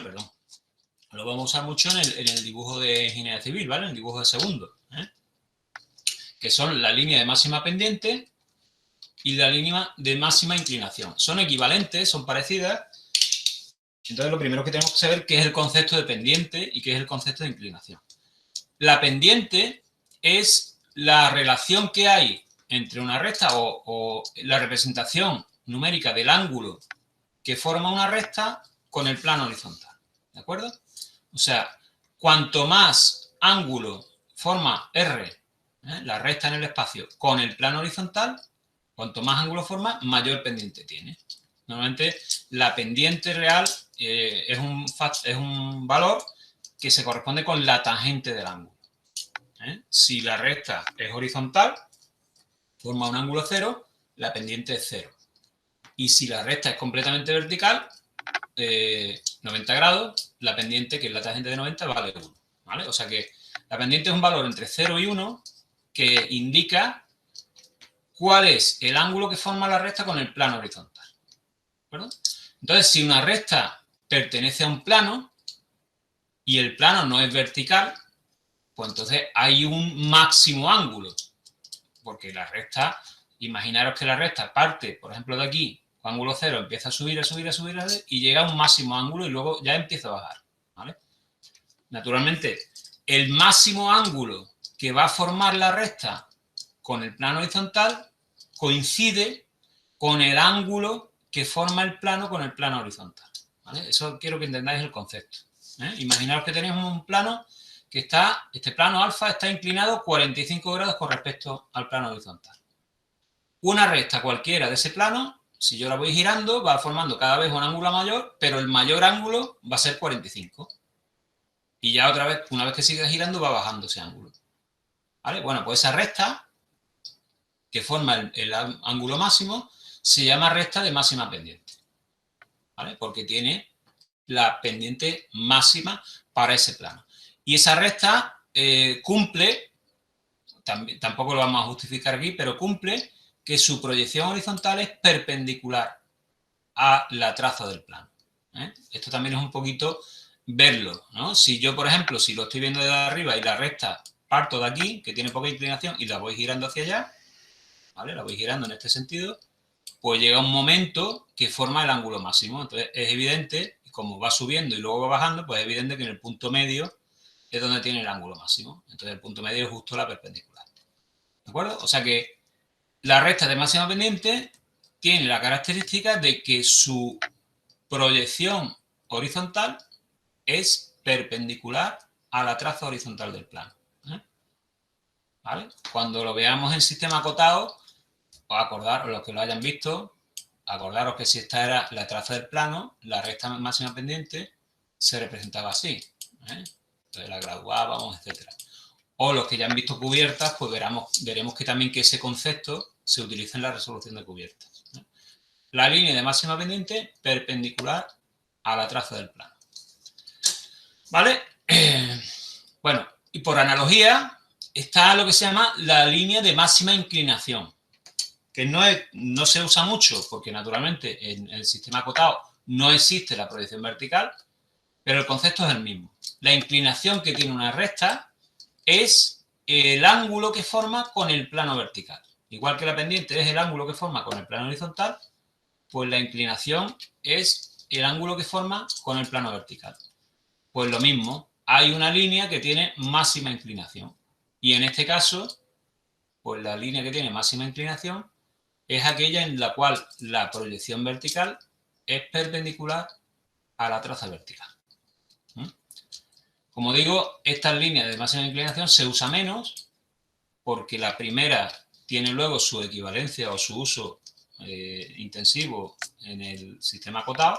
perdón, lo vamos a usar mucho en el dibujo de ingeniería civil, ¿vale? En el dibujo de segundo, que son la línea de máxima pendiente y la línea de máxima inclinación. Son equivalentes, son parecidas. Entonces, lo primero que tenemos que saber qué es el concepto de pendiente y qué es el concepto de inclinación. La pendiente es la relación que hay entre una recta o la representación numérica del ángulo que forma una recta con el plano horizontal. ¿De acuerdo? O sea, cuanto más ángulo forma R, la recta en el espacio, con el plano horizontal, cuanto más ángulo forma, mayor pendiente tiene. Normalmente, la pendiente real es un valor que se corresponde con la tangente del ángulo. Si la recta es horizontal, forma un ángulo 0, la pendiente es 0. Y si la recta es completamente vertical, 90 grados, la pendiente, que es la tangente de 90, vale 1. ¿Vale? O sea que la pendiente es un valor entre 0 y 1 que indica cuál es el ángulo que forma la recta con el plano horizontal. ¿De acuerdo? Entonces, si una recta pertenece a un plano y el plano no es vertical, pues entonces hay un máximo ángulo. Porque la recta, imaginaros que la recta parte, por ejemplo, de aquí, con ángulo 0, empieza a subir y llega a un máximo ángulo y luego ya empieza a bajar. ¿Vale? Naturalmente, el máximo ángulo que va a formar la recta con el plano horizontal coincide con el ángulo que forma el plano con el plano horizontal. ¿Vale? Eso quiero que entendáis el concepto. Imaginaos que tenemos un plano que este plano alfa está inclinado 45 grados con respecto al plano horizontal. Una recta cualquiera de ese plano, si yo la voy girando, va formando cada vez un ángulo mayor, pero el mayor ángulo va a ser 45. Y ya otra vez, una vez que sigue girando, va bajando ese ángulo. ¿Vale? Bueno, pues esa recta que forma el ángulo máximo se llama recta de máxima pendiente. ¿Vale? Porque tiene la pendiente máxima para ese plano. Y esa recta cumple, tampoco lo vamos a justificar aquí, pero cumple que su proyección horizontal es perpendicular a la traza del plano. Esto también es un poquito verlo, ¿no? Si yo, por ejemplo, si lo estoy viendo desde arriba y la recta parto de aquí, que tiene poca inclinación, y la voy girando hacia allá, ¿vale? La voy girando en este sentido, pues llega un momento que forma el ángulo máximo. Entonces es evidente, como va subiendo y luego va bajando, pues es evidente que en el punto medio es donde tiene el ángulo máximo. Entonces el punto medio es justo la perpendicular. ¿De acuerdo? O sea que la recta de máxima pendiente tiene la característica de que su proyección horizontal es perpendicular a la traza horizontal del plano. ¿Vale? Cuando lo veamos en sistema acotado, acordaros, los que lo hayan visto, acordaros que si esta era la traza del plano, la recta máxima pendiente se representaba así. Entonces la graduábamos, etc. o los que ya han visto cubiertas, pues veremos que también que ese concepto se utiliza en la resolución de cubiertas. La línea de máxima pendiente perpendicular a la traza del plano. ¿Vale? Bueno, y por analogía está lo que se llama la línea de máxima inclinación, que no se usa mucho porque naturalmente en el sistema acotado no existe la proyección vertical, pero el concepto es el mismo. La inclinación que tiene una recta es el ángulo que forma con el plano vertical. Igual que la pendiente es el ángulo que forma con el plano horizontal, pues la inclinación es el ángulo que forma con el plano vertical. Pues lo mismo, hay una línea que tiene máxima inclinación. Y en este caso, pues la línea que tiene máxima inclinación es aquella en la cual la proyección vertical es perpendicular a la traza vertical. Como digo, estas líneas de máxima inclinación se usa menos porque la primera tiene luego su equivalencia o su uso intensivo en el sistema acotado,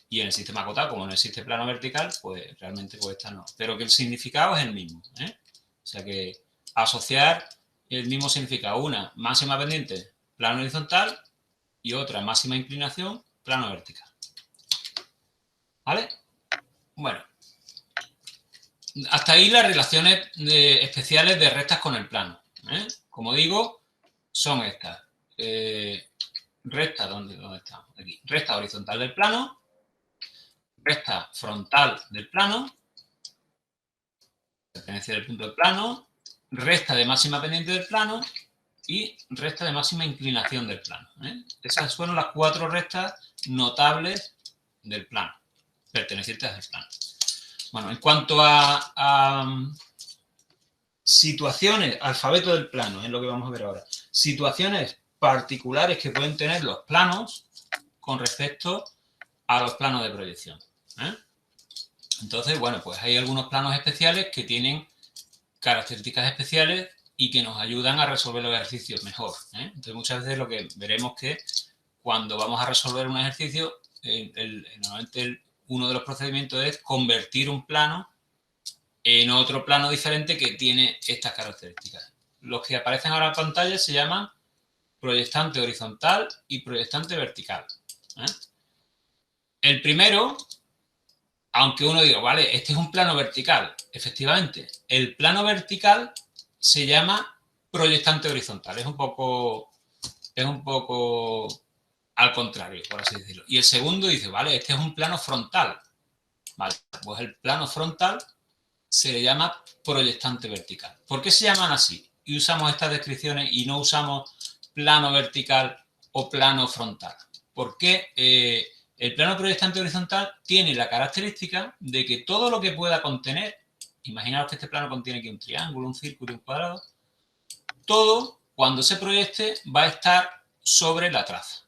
y en el sistema acotado, como no existe plano vertical, pues realmente pues esta no. Pero que el significado es el mismo, ¿eh? O sea que asociar el mismo significado, una máxima pendiente, plano horizontal, y otra máxima inclinación, plano vertical. ¿Vale? Bueno. Hasta ahí las relaciones especiales de rectas con el plano, ¿eh? Como digo, son estas. Recta, ¿dónde estamos? Aquí. Recta horizontal del plano, recta frontal del plano, pertenencia del punto del plano, recta de máxima pendiente del plano y recta de máxima inclinación del plano, ¿eh? Esas fueron las 4 rectas notables del plano, pertenecientes al plano. Bueno, en cuanto a situaciones, alfabeto del plano, es lo que vamos a ver ahora. Situaciones particulares que pueden tener los planos con respecto a los planos de proyección, ¿eh? Entonces, bueno, pues hay algunos planos especiales que tienen características especiales y que nos ayudan a resolver los ejercicios mejor, ¿eh? Entonces, muchas veces lo que veremos que cuando vamos a resolver un ejercicio, normalmente uno de los procedimientos es convertir un plano en otro plano diferente que tiene estas características. Los que aparecen ahora en pantalla se llaman proyectante horizontal y proyectante vertical, ¿eh? El primero, aunque uno diga, vale, este es un plano vertical, efectivamente, el plano vertical se llama proyectante horizontal, es un poco al contrario, por así decirlo. Y el segundo dice, vale, este es un plano frontal. Vale, pues el plano frontal se le llama proyectante vertical. ¿Por qué se llaman así? Y usamos estas descripciones y no usamos plano vertical o plano frontal. Porque el plano proyectante horizontal tiene la característica de que todo lo que pueda contener, imaginaos que este plano contiene aquí un triángulo, un círculo y un cuadrado, todo, cuando se proyecte, va a estar sobre la traza.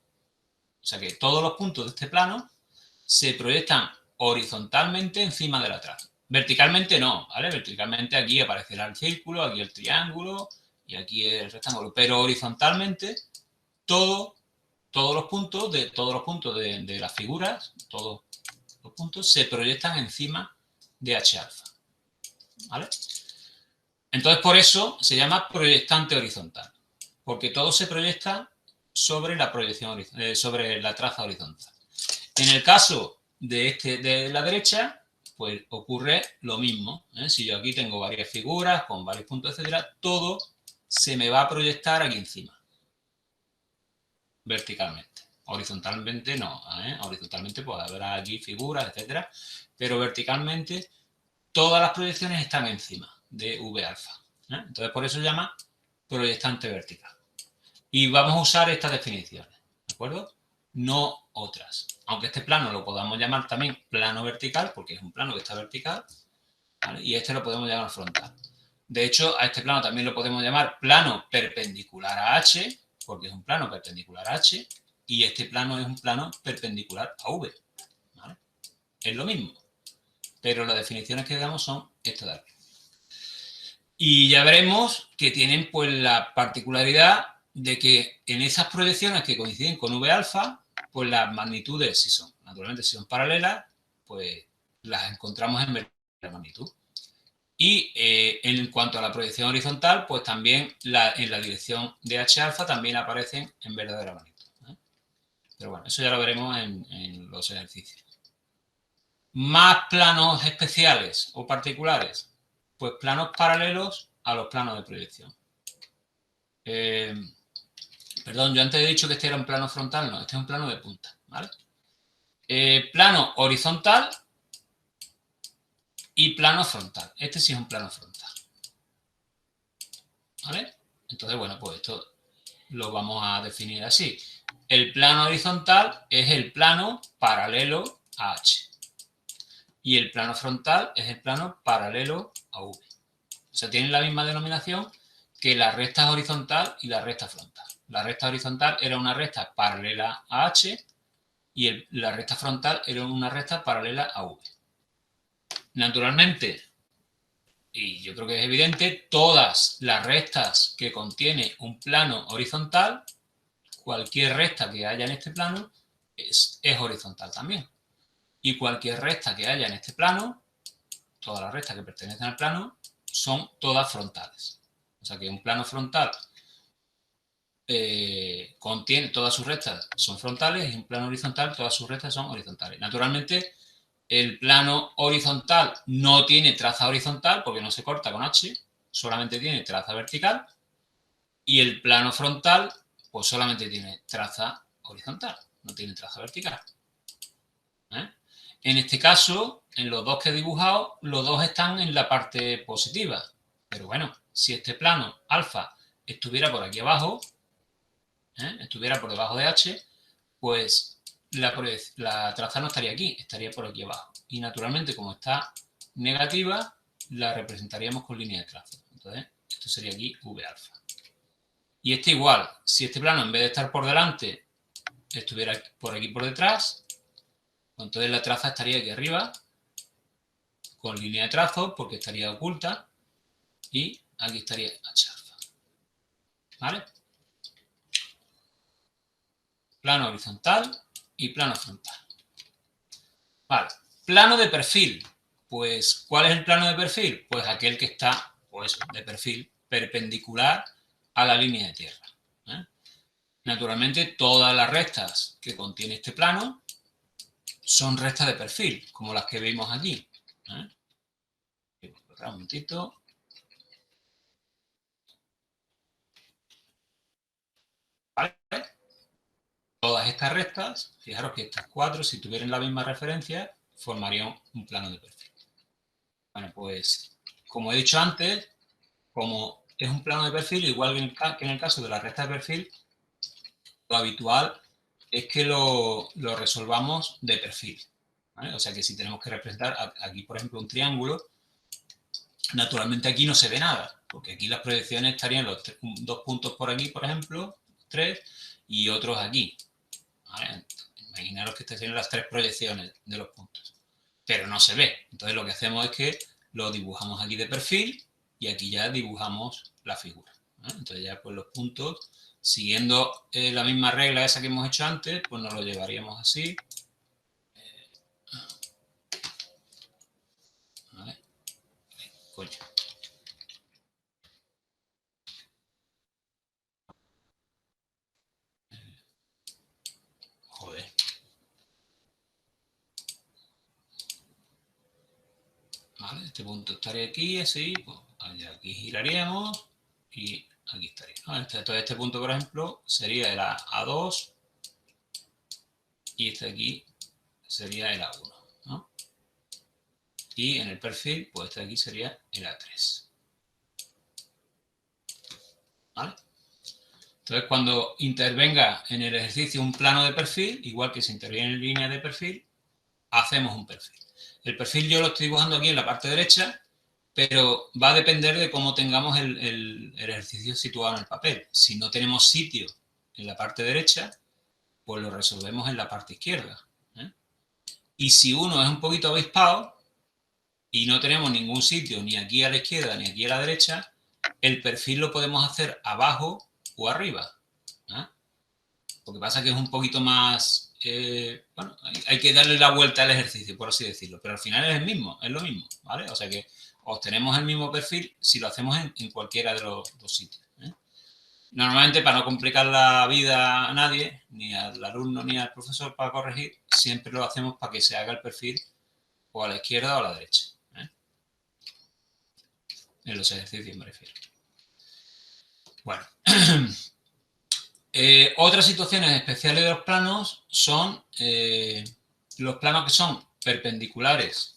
O sea que todos los puntos de este plano se proyectan horizontalmente encima de la traza. Verticalmente no, ¿vale? Verticalmente aquí aparecerá el círculo, aquí el triángulo y aquí el rectángulo. Pero horizontalmente todos los puntos de las figuras, todos los puntos se proyectan encima de H alfa, ¿vale? Entonces por eso se llama proyectante horizontal, porque todo se proyecta sobre la proyección, sobre la traza horizontal. En el caso de la derecha, pues ocurre lo mismo, ¿eh? Si yo aquí tengo varias figuras con varios puntos, etcétera, todo se me va a proyectar aquí encima, verticalmente. Horizontalmente no, ¿eh? Horizontalmente pues habrá aquí figuras, etcétera, pero verticalmente todas las proyecciones están encima de V alfa, ¿eh? Entonces por eso se llama proyectante vertical. Y vamos a usar estas definiciones, ¿de acuerdo? No otras. Aunque este plano lo podamos llamar también plano vertical, porque es un plano que está vertical, ¿vale? Y este lo podemos llamar frontal. De hecho, a este plano también lo podemos llamar plano perpendicular a H, porque es un plano perpendicular a H, y este plano es un plano perpendicular a V, ¿vale? Es lo mismo, pero las definiciones que damos son estas de aquí. Y ya veremos que tienen pues la particularidad de que en esas proyecciones que coinciden con V alfa, pues las magnitudes, naturalmente si son paralelas, pues las encontramos en la magnitud. Y en cuanto a la proyección horizontal, pues también en la dirección de H alfa también aparecen en verdadera magnitud. Pero bueno, eso ya lo veremos en los ejercicios. Más planos especiales o particulares, pues planos paralelos a los planos de proyección. Perdón, yo antes he dicho que este era un plano frontal, no, este es un plano de punta, ¿vale? Plano horizontal y plano frontal. Este sí es un plano frontal, ¿vale? Entonces, bueno, pues esto lo vamos a definir así. El plano horizontal es el plano paralelo a H. Y el plano frontal es el plano paralelo a V. O sea, tienen la misma denominación que la recta horizontal y la recta frontal. La recta horizontal era una recta paralela a H y la recta frontal era una recta paralela a V. Naturalmente, y yo creo que es evidente, todas las rectas que contiene un plano horizontal, cualquier recta que haya en este plano es horizontal también. Y cualquier recta que haya en este plano, todas las rectas que pertenecen al plano, son todas frontales. O sea que un plano frontal contiene, todas sus rectas son frontales, y un plano horizontal, todas sus rectas son horizontales. Naturalmente, el plano horizontal no tiene traza horizontal porque no se corta con H, solamente tiene traza vertical, y el plano frontal pues solamente tiene traza horizontal, no tiene traza vertical. En este caso, en los dos que he dibujado, los dos están en la parte positiva. Pero bueno, si este plano alfa estuviera por aquí abajo, estuviera por debajo de H, pues la traza no estaría aquí, estaría por aquí abajo. Y naturalmente, como está negativa, la representaríamos con línea de trazo. Entonces, esto sería aquí V alfa. Y este igual, si este plano en vez de estar por delante, estuviera por aquí por detrás, entonces la traza estaría aquí arriba, con línea de trazo, porque estaría oculta, y aquí estaría H alfa. ¿Vale? Plano horizontal y plano frontal. Vale, plano de perfil. Pues, ¿cuál es el plano de perfil? Pues aquel que está, pues, de perfil perpendicular a la línea de tierra. Naturalmente, todas las rectas que contiene este plano son rectas de perfil, como las que vimos aquí. Un momentito. ¿Vale? Todas estas rectas, fijaros que estas cuatro, si tuvieran la misma referencia, formarían un plano de perfil. Bueno, pues, como he dicho antes, como es un plano de perfil, igual que en el caso de la recta de perfil, lo habitual es que lo resolvamos de perfil. ¿Vale? O sea que si tenemos que representar aquí, por ejemplo, un triángulo, naturalmente aquí no se ve nada, porque aquí las proyecciones estarían los dos puntos por aquí, por ejemplo, 3, y otros aquí. ¿Vale? Imaginaros que estas serían las 3 proyecciones de los puntos, pero no se ve. Entonces lo que hacemos es que lo dibujamos aquí de perfil y aquí ya dibujamos la figura. Entonces ya pues los puntos, siguiendo la misma regla esa que hemos hecho antes, pues nos lo llevaríamos así. ¿Vale? Coño. Joder. ¿Vale? Este punto estaría aquí, así, pues aquí giraríamos y aquí estaría. Entonces este punto, por ejemplo, sería el A2 y este de aquí sería el A1. ¿No? Y en el perfil, pues este de aquí sería el A3. ¿Vale? Entonces, cuando intervenga en el ejercicio un plano de perfil, igual que se interviene en línea de perfil, hacemos un perfil. El perfil yo lo estoy dibujando aquí en la parte derecha, pero va a depender de cómo tengamos el ejercicio situado en el papel. Si no tenemos sitio en la parte derecha, pues lo resolvemos en la parte izquierda. Y si uno es un poquito avispado y no tenemos ningún sitio ni aquí a la izquierda ni aquí a la derecha, el perfil lo podemos hacer abajo o arriba. Lo que pasa es que es un poquito más... bueno, hay que darle la vuelta al ejercicio, por así decirlo, pero al final es el mismo, es lo mismo, ¿vale? O sea que obtenemos el mismo perfil si lo hacemos en cualquiera de los dos sitios. Normalmente, para no complicar la vida a nadie, ni al alumno ni al profesor para corregir, siempre lo hacemos para que se haga el perfil o a la izquierda o a la derecha. En los ejercicios me refiero. Bueno. Otras situaciones especiales de los planos son los planos que son perpendiculares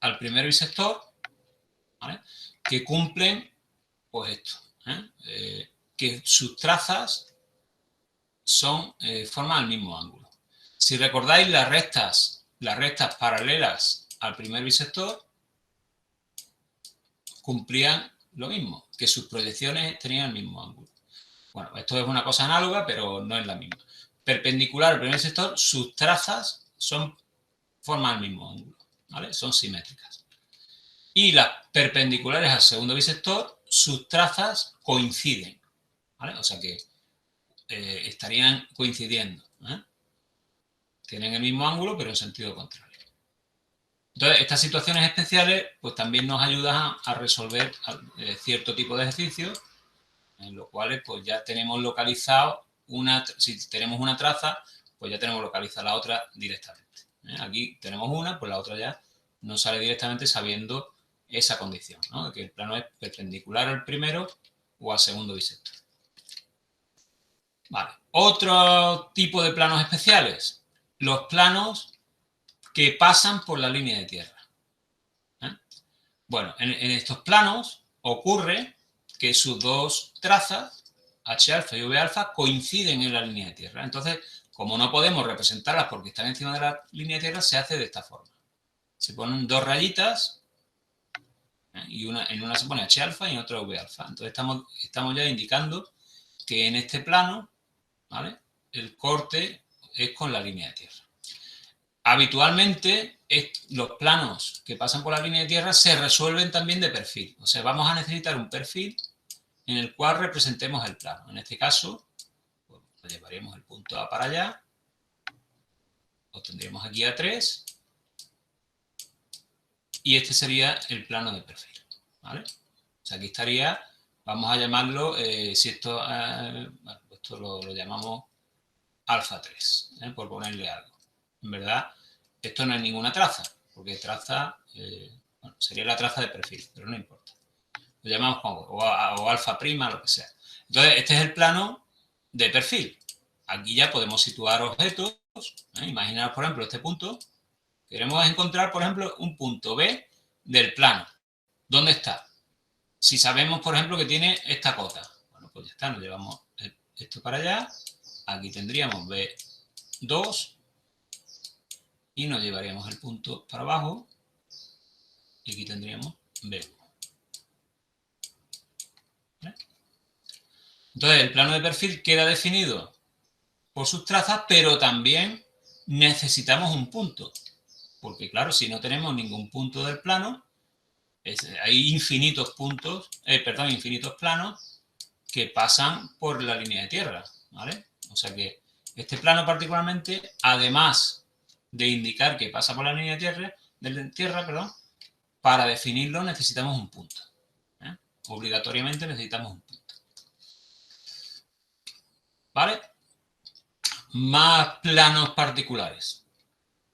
al primer bisector, ¿vale? Que cumplen, pues esto, que sus trazas forman el mismo ángulo. Si recordáis, las rectas paralelas al primer bisector cumplían lo mismo, que sus proyecciones tenían el mismo ángulo. Bueno, esto es una cosa análoga, pero no es la misma. Perpendicular al primer bisector, sus trazas forman el mismo ángulo, ¿vale? Son simétricas. Y las perpendiculares al segundo bisector, sus trazas coinciden, ¿vale? O sea que estarían coincidiendo, ¿eh? Tienen el mismo ángulo, pero en sentido contrario. Entonces, estas situaciones especiales pues también nos ayudan a resolver cierto tipo de ejercicios, en los cuales pues ya tenemos localizado si tenemos una traza, pues ya tenemos localizada la otra directamente. Aquí tenemos una, pues la otra ya nos sale directamente sabiendo esa condición, ¿no? Que el plano es perpendicular al primero o al segundo bisector. Vale. Otro tipo de planos especiales, los planos que pasan por la línea de tierra. Bueno, en estos planos ocurre que sus dos trazas, H alfa y V alfa, coinciden en la línea de tierra. Entonces, como no podemos representarlas porque están encima de la línea de tierra, se hace de esta forma. Se ponen dos rayitas y en una se pone H alfa y en otra V alfa. Entonces estamos ya indicando que en este plano, ¿vale?, el corte es con la línea de tierra. Habitualmente, los planos que pasan por la línea de tierra se resuelven también de perfil. O sea, vamos a necesitar un perfil en el cual representemos el plano. En este caso, pues, llevaremos el punto A para allá, obtendremos aquí A3, y este sería el plano de perfil, ¿vale? O sea, aquí estaría, vamos a llamarlo, si esto, bueno, esto lo llamamos alfa 3, por ponerle algo. En verdad, esto no es ninguna traza, porque traza, bueno, sería la traza de perfil, pero no importa. Lo llamamos como, o alfa prima, lo que sea. Entonces, este es el plano de perfil. Aquí ya podemos situar objetos. Imaginaos, por ejemplo, este punto. Queremos encontrar, por ejemplo, un punto B del plano. ¿Dónde está? Si sabemos, por ejemplo, que tiene esta cota. Bueno, pues ya está, nos llevamos esto para allá. Aquí tendríamos B2 y nos llevaríamos el punto para abajo. Y aquí tendríamos B1. ¿Vale? Entonces, el plano de perfil queda definido por sus trazas, pero también necesitamos un punto. Porque, claro, si no tenemos ningún punto del plano, hay infinitos infinitos planos que pasan por la línea de tierra, ¿vale? O sea que este plano particularmente, además de indicar que pasa por la línea de tierra, para definirlo necesitamos un punto. Obligatoriamente necesitamos un punto. ¿Vale? Más planos particulares.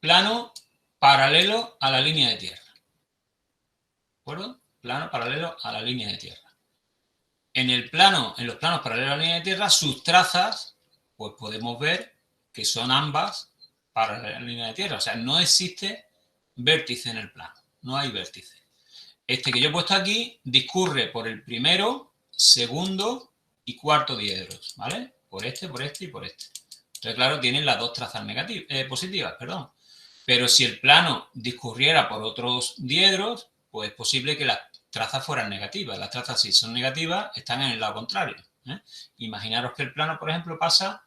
Plano paralelo a la línea de tierra. ¿De acuerdo? Plano paralelo a la línea de tierra. En los planos paralelos a la línea de tierra, sus trazas, pues podemos ver que son ambas paralelas a la línea de tierra. O sea, no existe vértice en el plano. No hay vértice. Este que yo he puesto aquí discurre por el primero, segundo y cuarto diedros, ¿vale? Por este y por este. Entonces, claro, tienen las dos trazas positivas, perdón. Pero si el plano discurriera por otros diedros, pues es posible que las trazas fueran negativas. Las trazas, si son negativas, están en el lado contrario. Imaginaros que el plano, por ejemplo, pasa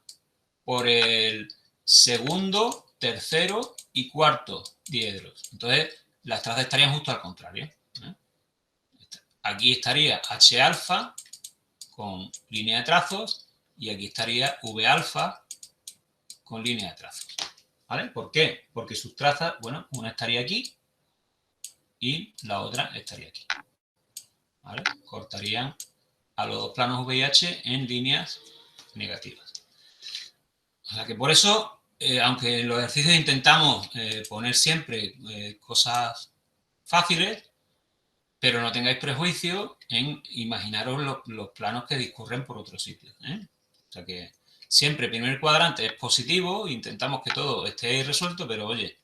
por el segundo, tercero y cuarto diedros. Entonces, las trazas estarían justo al contrario. Aquí estaría H alfa con línea de trazos y aquí estaría V alfa con línea de trazos. ¿Vale? ¿Por qué? Porque sus trazas, bueno, una estaría aquí y la otra estaría aquí. ¿Vale? Cortarían a los dos planos VIH en líneas negativas. O sea que por eso, aunque en los ejercicios intentamos poner siempre cosas fáciles, pero no tengáis prejuicio en imaginaros los planos que discurren por otros sitios. O sea que siempre el primer cuadrante es positivo, intentamos que todo esté resuelto, pero oye,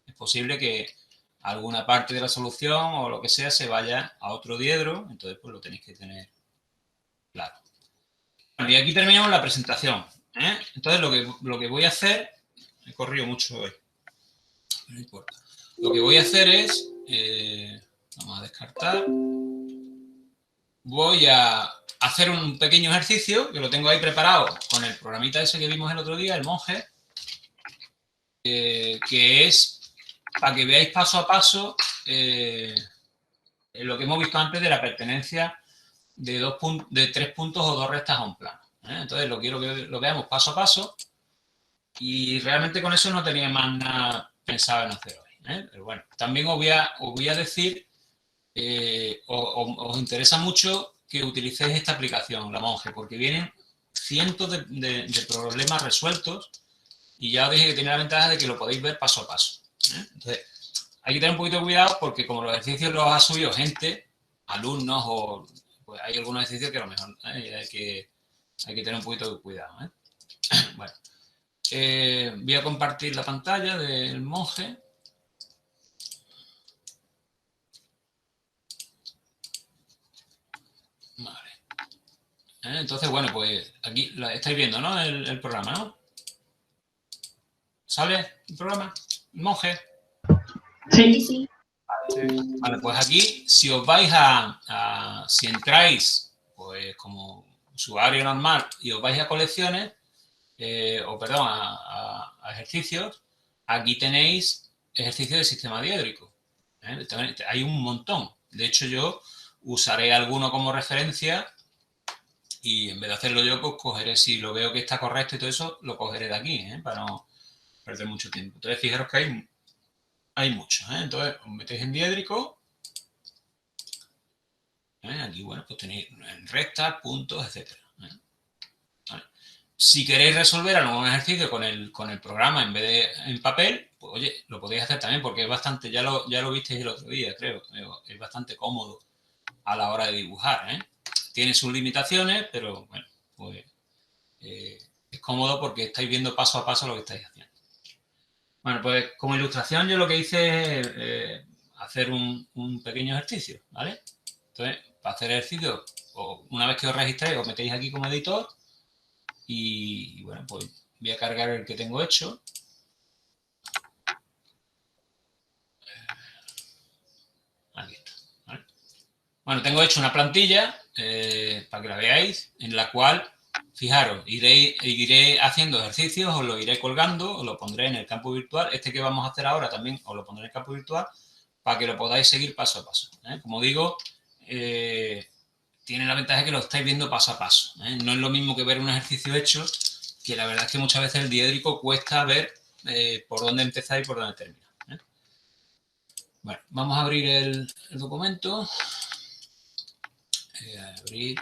es posible que alguna parte de la solución o lo que sea se vaya a otro diedro, entonces pues lo tenéis que tener claro. Y aquí terminamos la presentación. Entonces lo que voy a hacer, he corrido mucho hoy, no importa. Lo que voy a hacer es, vamos a descartar, voy a hacer un pequeño ejercicio, que lo tengo ahí preparado con el programita ese que vimos el otro día, el monje, que es para que veáis paso a paso lo que hemos visto antes de la pertenencia de 3 puntos o 2 rectas a un plano. Entonces lo quiero que lo veamos paso a paso y realmente con eso no tenía más nada pensado en hacer hoy. Pero bueno, también os voy a decir, os interesa mucho que utilicéis esta aplicación, la Monje, porque vienen cientos de problemas resueltos y ya os dije que tiene la ventaja de que lo podéis ver paso a paso. Entonces, hay que tener un poquito de cuidado porque como los ejercicios los ha subido gente, alumnos o... pues hay algunos ejercicios que a lo mejor hay que tener un poquito de cuidado. Bueno, voy a compartir la pantalla del monje. Vale. Entonces, bueno, pues aquí estáis viendo, ¿no? El programa, ¿no? ¿Sale el programa? ¿El monje? Sí. Sí. Vale, pues aquí, si os vais si entráis, pues como usuario normal y os vais a colecciones, a ejercicios, aquí tenéis ejercicios de sistema diédrico. Hay un montón. De hecho, yo usaré alguno como referencia y en vez de hacerlo yo, pues cogeré, si lo veo que está correcto y todo eso, lo cogeré de aquí, para no perder mucho tiempo. Entonces, fijaros que hay muchos. Entonces, os metéis en diédrico. Aquí, bueno, pues tenéis rectas, puntos, etcétera. ¿Vale? Si queréis resolver algún ejercicio con el programa en vez de en papel, pues oye, lo podéis hacer también porque es bastante, ya lo visteis el otro día, creo, es bastante cómodo a la hora de dibujar. Tiene sus limitaciones, pero bueno, pues es cómodo porque estáis viendo paso a paso lo que estáis haciendo. Bueno, pues como ilustración yo lo que hice es hacer un pequeño ejercicio, ¿vale? Entonces, para hacer ejercicio, una vez que os registréis, os metéis aquí como editor y bueno, pues voy a cargar el que tengo hecho. Aquí está, ¿vale? Bueno, tengo hecho una plantilla, para que la veáis, en la cual, fijaros, iré haciendo ejercicios, os lo iré colgando, os lo pondré en el campo virtual. Este que vamos a hacer ahora también os lo pondré en el campo virtual para que lo podáis seguir paso a paso. Como digo, tiene la ventaja de que lo estáis viendo paso a paso. No es lo mismo que ver un ejercicio hecho, que la verdad es que muchas veces el diédrico cuesta ver por dónde empezar y por dónde terminar. Bueno, vamos a abrir el documento. Abrir.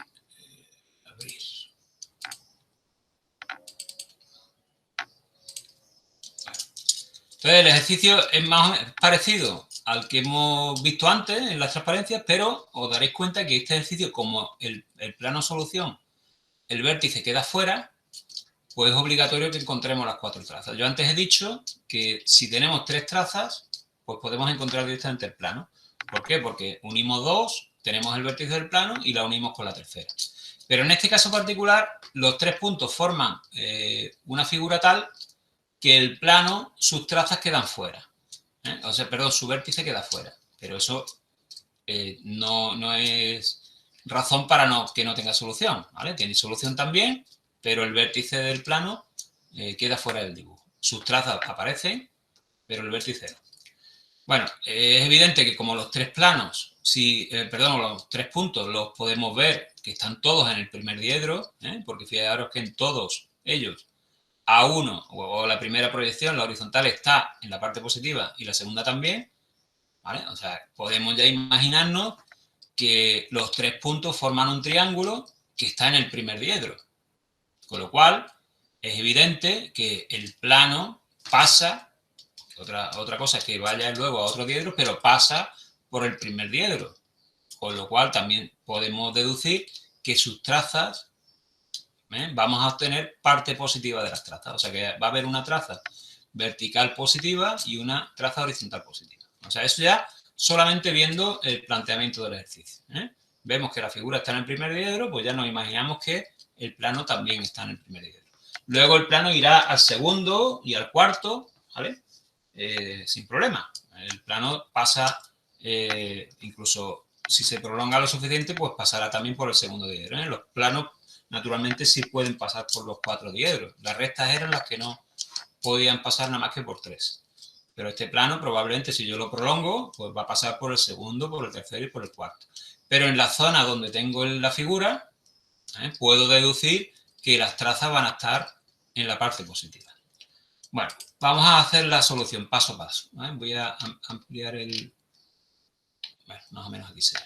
Entonces, el ejercicio es más o menos parecido al que hemos visto antes en las transparencias, pero os daréis cuenta que este ejercicio, como el plano solución, el vértice queda fuera, pues es obligatorio que encontremos las 4 trazas. Yo antes he dicho que si tenemos 3 trazas, pues podemos encontrar directamente el plano. ¿Por qué? Porque unimos 2, tenemos el vértice del plano y la unimos con la tercera. Pero en este caso particular, los 3 puntos forman una figura tal que el plano, sus trazas quedan fuera. O sea, perdón, su vértice queda fuera. Pero eso no es razón para que no tenga solución, ¿vale? Tiene solución también, pero el vértice del plano queda fuera del dibujo. Sus trazas aparecen, pero el vértice no. Bueno, es evidente que como los 3 planos, los 3 puntos los podemos ver que están todos en el primer diedro, porque fijaros que en todos ellos A1 o la primera proyección, la horizontal, está en la parte positiva y la segunda también, ¿vale? O sea, podemos ya imaginarnos que los 3 puntos forman un triángulo que está en el primer diedro. Con lo cual, es evidente que el plano pasa, otra cosa es que vaya luego a otro diedro, pero pasa por el primer diedro. Con lo cual, también podemos deducir que sus trazas, vamos a obtener parte positiva de las trazas. O sea, que va a haber una traza vertical positiva y una traza horizontal positiva. O sea, eso ya solamente viendo el planteamiento del ejercicio. Vemos que la figura está en el primer diedro, pues ya nos imaginamos que el plano también está en el primer diedro. Luego el plano irá al segundo y al cuarto, ¿vale? Sin problema. El plano pasa, incluso si se prolonga lo suficiente, pues pasará también por el segundo diedro. Los planos, naturalmente, sí pueden pasar por los 4 diedros. Las rectas eran las que no podían pasar nada más que por 3. Pero este plano, probablemente, si yo lo prolongo, pues va a pasar por el segundo, por el tercero y por el cuarto. Pero en la zona donde tengo la figura, puedo deducir que las trazas van a estar en la parte positiva. Bueno, vamos a hacer la solución paso a paso. Voy a ampliar el... Bueno, más o menos aquí se ve.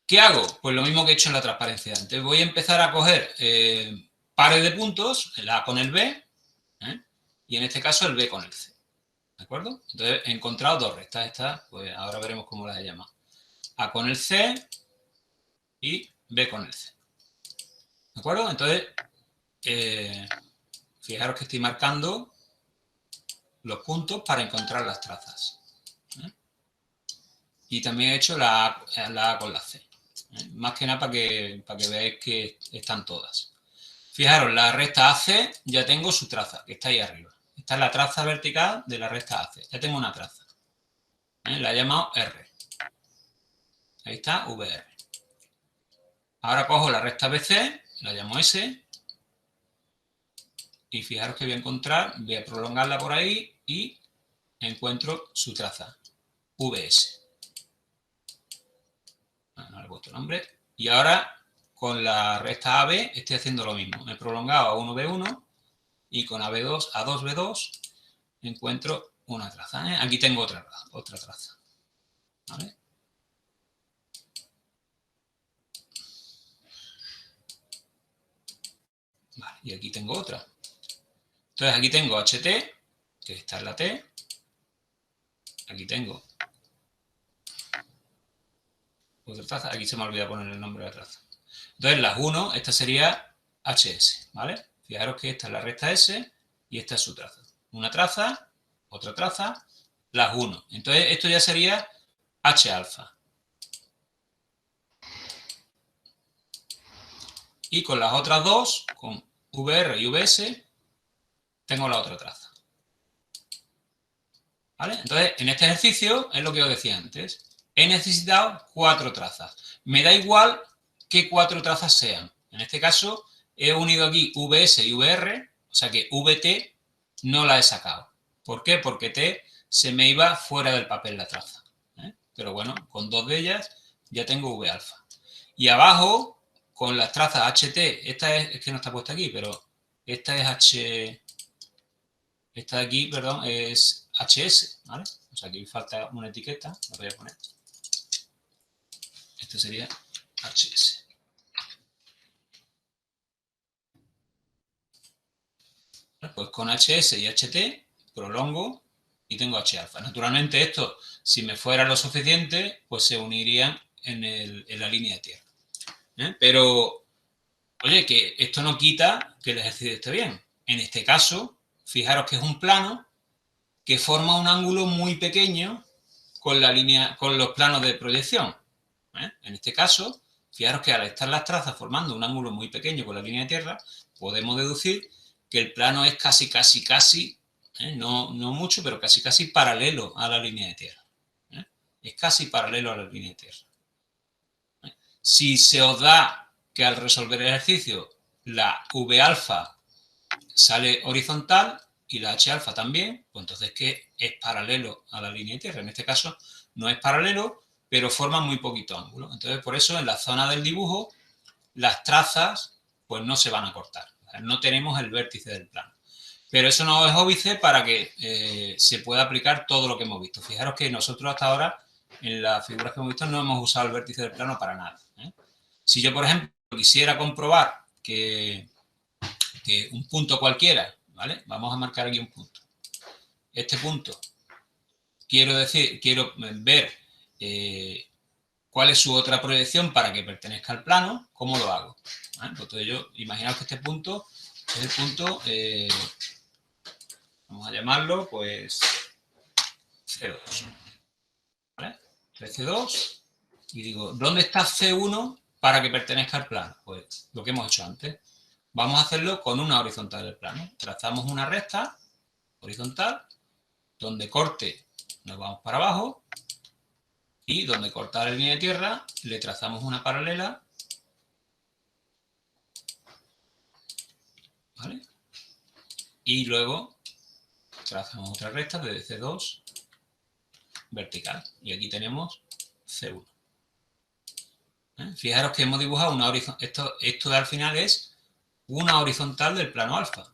¿Qué hago? Pues lo mismo que he hecho en la transparencia antes. Voy a empezar a coger pares de puntos, el A con el B, y en este caso el B con el C. ¿De acuerdo? Entonces he encontrado 2 rectas. Estas, pues ahora veremos cómo las he llamado. A con el C y B con el C. ¿De acuerdo? Entonces, fijaros que estoy marcando los puntos para encontrar las trazas. Y también he hecho la A con la C. Más que nada para que veáis que están todas. Fijaros, la recta AC ya tengo su traza, que está ahí arriba. Esta es la traza vertical de la recta AC. Ya tengo una traza. La he llamado R. Ahí está, VR. Ahora cojo la recta BC, la llamo S. Y fijaros que voy a encontrar, voy a prolongarla por ahí y encuentro su traza, VS. No le he puesto nombre. Y ahora con la recta AB estoy haciendo lo mismo. Me he prolongado a 1B1 y con AB2 a 2B2 encuentro una traza. Aquí tengo otra traza. ¿Vale? Vale, y aquí tengo otra. Entonces aquí tengo HT, que esta es la T. Aquí tengo otra traza. Aquí se me ha olvidado poner el nombre de la traza. Entonces las 1, esta sería HS, ¿vale? Fijaros que esta es la recta S y esta es su traza. Una traza, otra traza, las 1. Entonces esto ya sería H alfa. Y con las otras dos, con VR y VS, tengo la otra traza. ¿Vale? Entonces, en este ejercicio, es lo que os decía antes, he necesitado 4 trazas. Me da igual qué 4 trazas sean. En este caso, he unido aquí VS y VR, o sea que VT no la he sacado. ¿Por qué? Porque T se me iba fuera del papel la traza. Pero bueno, con 2 de ellas ya tengo V alfa. Y abajo, con las trazas HT, esta es que no está puesta aquí, pero esta es H... Esta de aquí, perdón, es HS, ¿vale? O sea, aquí falta una etiqueta, la voy a poner. Esto sería HS. Pues con HS y HT prolongo y tengo H alfa. Naturalmente esto, si me fuera lo suficiente, pues se unirían en la línea de tierra. Pero, oye, que esto no quita que el ejercicio esté bien. En este caso, fijaros que es un plano que forma un ángulo muy pequeño con los planos de proyección. En este caso, fijaros que al estar las trazas formando un ángulo muy pequeño con la línea de tierra, podemos deducir que el plano es casi, no mucho, pero casi paralelo a la línea de tierra. Es casi paralelo a la línea de tierra. Si se os da que al resolver el ejercicio la V alfa sale horizontal y la H alfa también, pues entonces que es paralelo a la línea de tierra. En este caso no es paralelo, pero forma muy poquito ángulo. Entonces por eso en la zona del dibujo las trazas pues no se van a cortar. No tenemos el vértice del plano. Pero eso no es óbice para que se pueda aplicar todo lo que hemos visto. Fijaros que nosotros hasta ahora, en las figuras que hemos visto, no hemos usado el vértice del plano para nada. Si yo, por ejemplo, quisiera comprobar que un punto cualquiera, ¿vale? Vamos a marcar aquí un punto. Este punto, quiero ver cuál es su otra proyección para que pertenezca al plano, ¿cómo lo hago? Entonces yo, imaginaos que este punto es el punto, vamos a llamarlo, pues, C2. ¿Vale? C2, y digo, ¿dónde está C1 para que pertenezca al plano? Pues lo que hemos hecho antes. Vamos a hacerlo con una horizontal del plano. Trazamos una recta horizontal, donde corte nos vamos para abajo, y donde corta la línea de tierra le trazamos una paralela, ¿vale? Y luego trazamos otra recta desde C2 vertical. Y aquí tenemos C1. Fijaros que hemos dibujado una horizontal. Esto al final es una horizontal del plano alfa,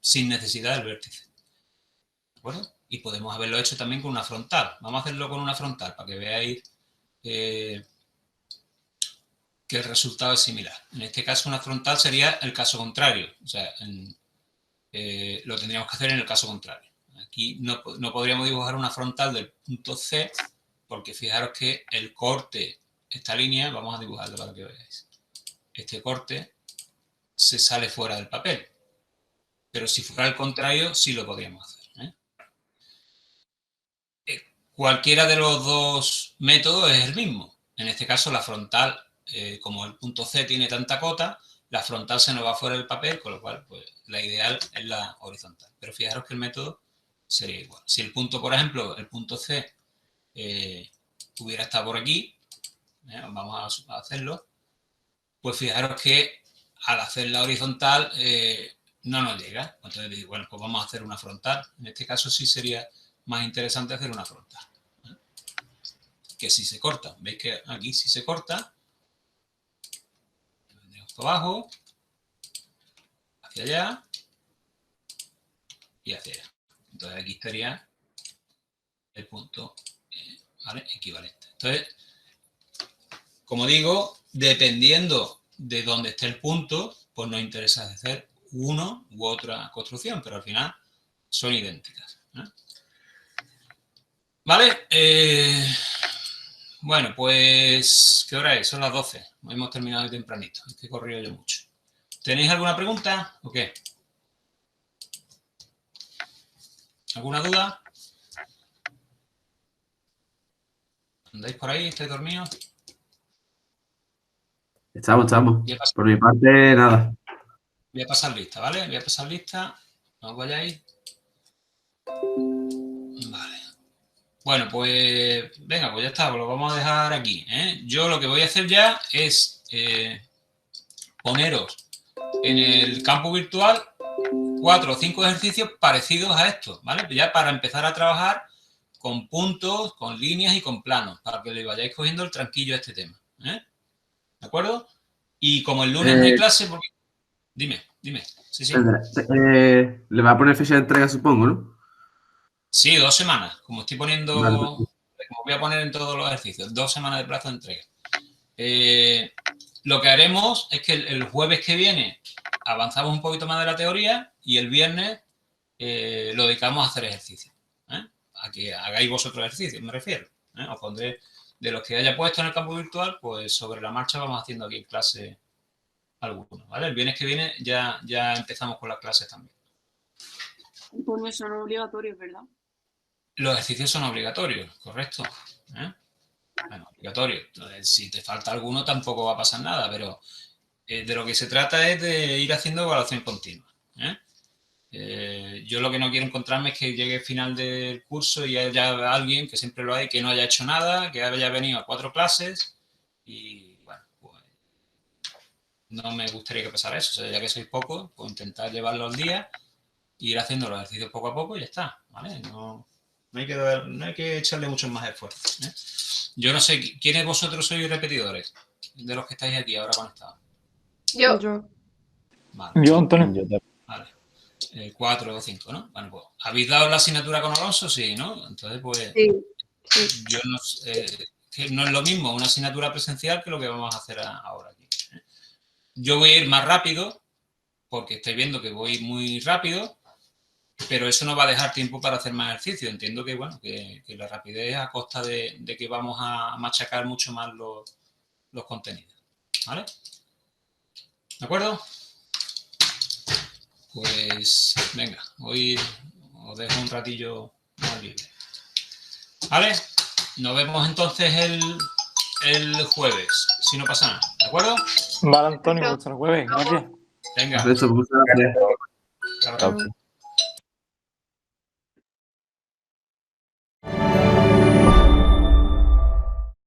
sin necesidad del vértice. ¿De acuerdo? Y podemos haberlo hecho también con una frontal. Vamos a hacerlo con una frontal para que veáis que el resultado es similar. En este caso, una frontal sería el caso contrario. O sea, lo tendríamos que hacer en el caso contrario. Aquí no podríamos dibujar una frontal del punto C, porque fijaros que el corte, esta línea, vamos a dibujarlo para que veáis. Este corte se sale fuera del papel. Pero si fuera el contrario, sí lo podríamos hacer. Cualquiera de los dos métodos es el mismo. En este caso, la frontal, como el punto C tiene tanta cota, la frontal se nos va fuera del papel, con lo cual, pues, la ideal es la horizontal. Pero fijaros que el método sería igual. Si el punto, por ejemplo, el punto C hubiera estado por aquí, vamos a hacerlo, pues fijaros que al hacer la horizontal no nos llega. Entonces, bueno, pues vamos a hacer una frontal. En este caso sí sería más interesante hacer una frontal. Que si se corta, veis que aquí si se corta, vendríamos para abajo, hacia allá y hacia allá. Entonces aquí estaría el punto, ¿vale? Equivalente. Entonces, como digo, dependiendo de dónde esté el punto, pues nos interesa hacer uno u otra construcción, pero al final son idénticas. ¿Vale? Bueno, pues, ¿qué hora es? Son las 12. Hemos terminado tempranito. Es que he corrido yo mucho. ¿Tenéis alguna pregunta o qué? ¿Alguna duda? ¿Andáis por ahí? ¿Estáis dormidos? Estamos. Por mi parte, nada. Voy a pasar lista, ¿vale? Voy a pasar lista. No os vayáis. Vale. Bueno, pues venga, pues ya está, lo vamos a dejar aquí. Yo lo que voy a hacer ya es poneros en el campo virtual 4 o 5 ejercicios parecidos a estos, ¿vale? Ya para empezar a trabajar con puntos, con líneas y con planos, para que le vayáis cogiendo el tranquillo a este tema. ¿De acuerdo? Y como el lunes no hay clase, porque... Dime. Sí. Le va a poner fecha de entrega, supongo, ¿no? Sí, 2 semanas. Como estoy poniendo, Vale. como voy a poner en todos los ejercicios, 2 semanas de plazo de entrega. Lo que haremos es que el jueves que viene avanzamos un poquito más de la teoría y el viernes lo dedicamos a hacer ejercicios. A que hagáis vosotros ejercicios, me refiero. Os pondré de los que haya puesto en el campo virtual, pues sobre la marcha vamos haciendo aquí en clase algunos, ¿vale? El viernes que viene ya empezamos con las clases también. Antonio, son obligatorios, ¿verdad? Los ejercicios son obligatorios, correcto. Bueno, obligatorios. Entonces, si te falta alguno tampoco va a pasar nada, pero de lo que se trata es de ir haciendo evaluación continua. Yo lo que no quiero encontrarme es que llegue el final del curso y haya alguien, que siempre lo hay, que no haya hecho nada, que haya venido a 4 clases y, bueno, pues no me gustaría que pasara eso. O sea, ya que sois pocos, pues intentar llevarlo al día e ir haciendo los ejercicios poco a poco y ya está, ¿vale? No hay que echarle muchos más esfuerzos. Yo no sé, ¿quiénes vosotros sois repetidores de los que estáis aquí ahora conectados? Yo. Vale. Yo, Antonio. Vale. 4 o 5, ¿no? Bueno, pues, ¿habéis dado la asignatura con Alonso? Sí, ¿no? Entonces, pues, Sí. yo no sé, que no es lo mismo una asignatura presencial que lo que vamos a hacer ahora aquí. Yo voy a ir más rápido, porque estáis viendo que voy muy rápido, pero eso no va a dejar tiempo para hacer más ejercicio. Entiendo que, bueno, que la rapidez a costa de que vamos a machacar mucho más los contenidos, ¿vale? ¿De acuerdo? Pues, venga, hoy os dejo un ratillo más libre. ¿Vale? Nos vemos entonces el jueves, si no pasa nada, ¿de acuerdo? Vale, Antonio, hasta el jueves. Gracias. Venga, Eso, muchas gracias. hasta ahora. Chao.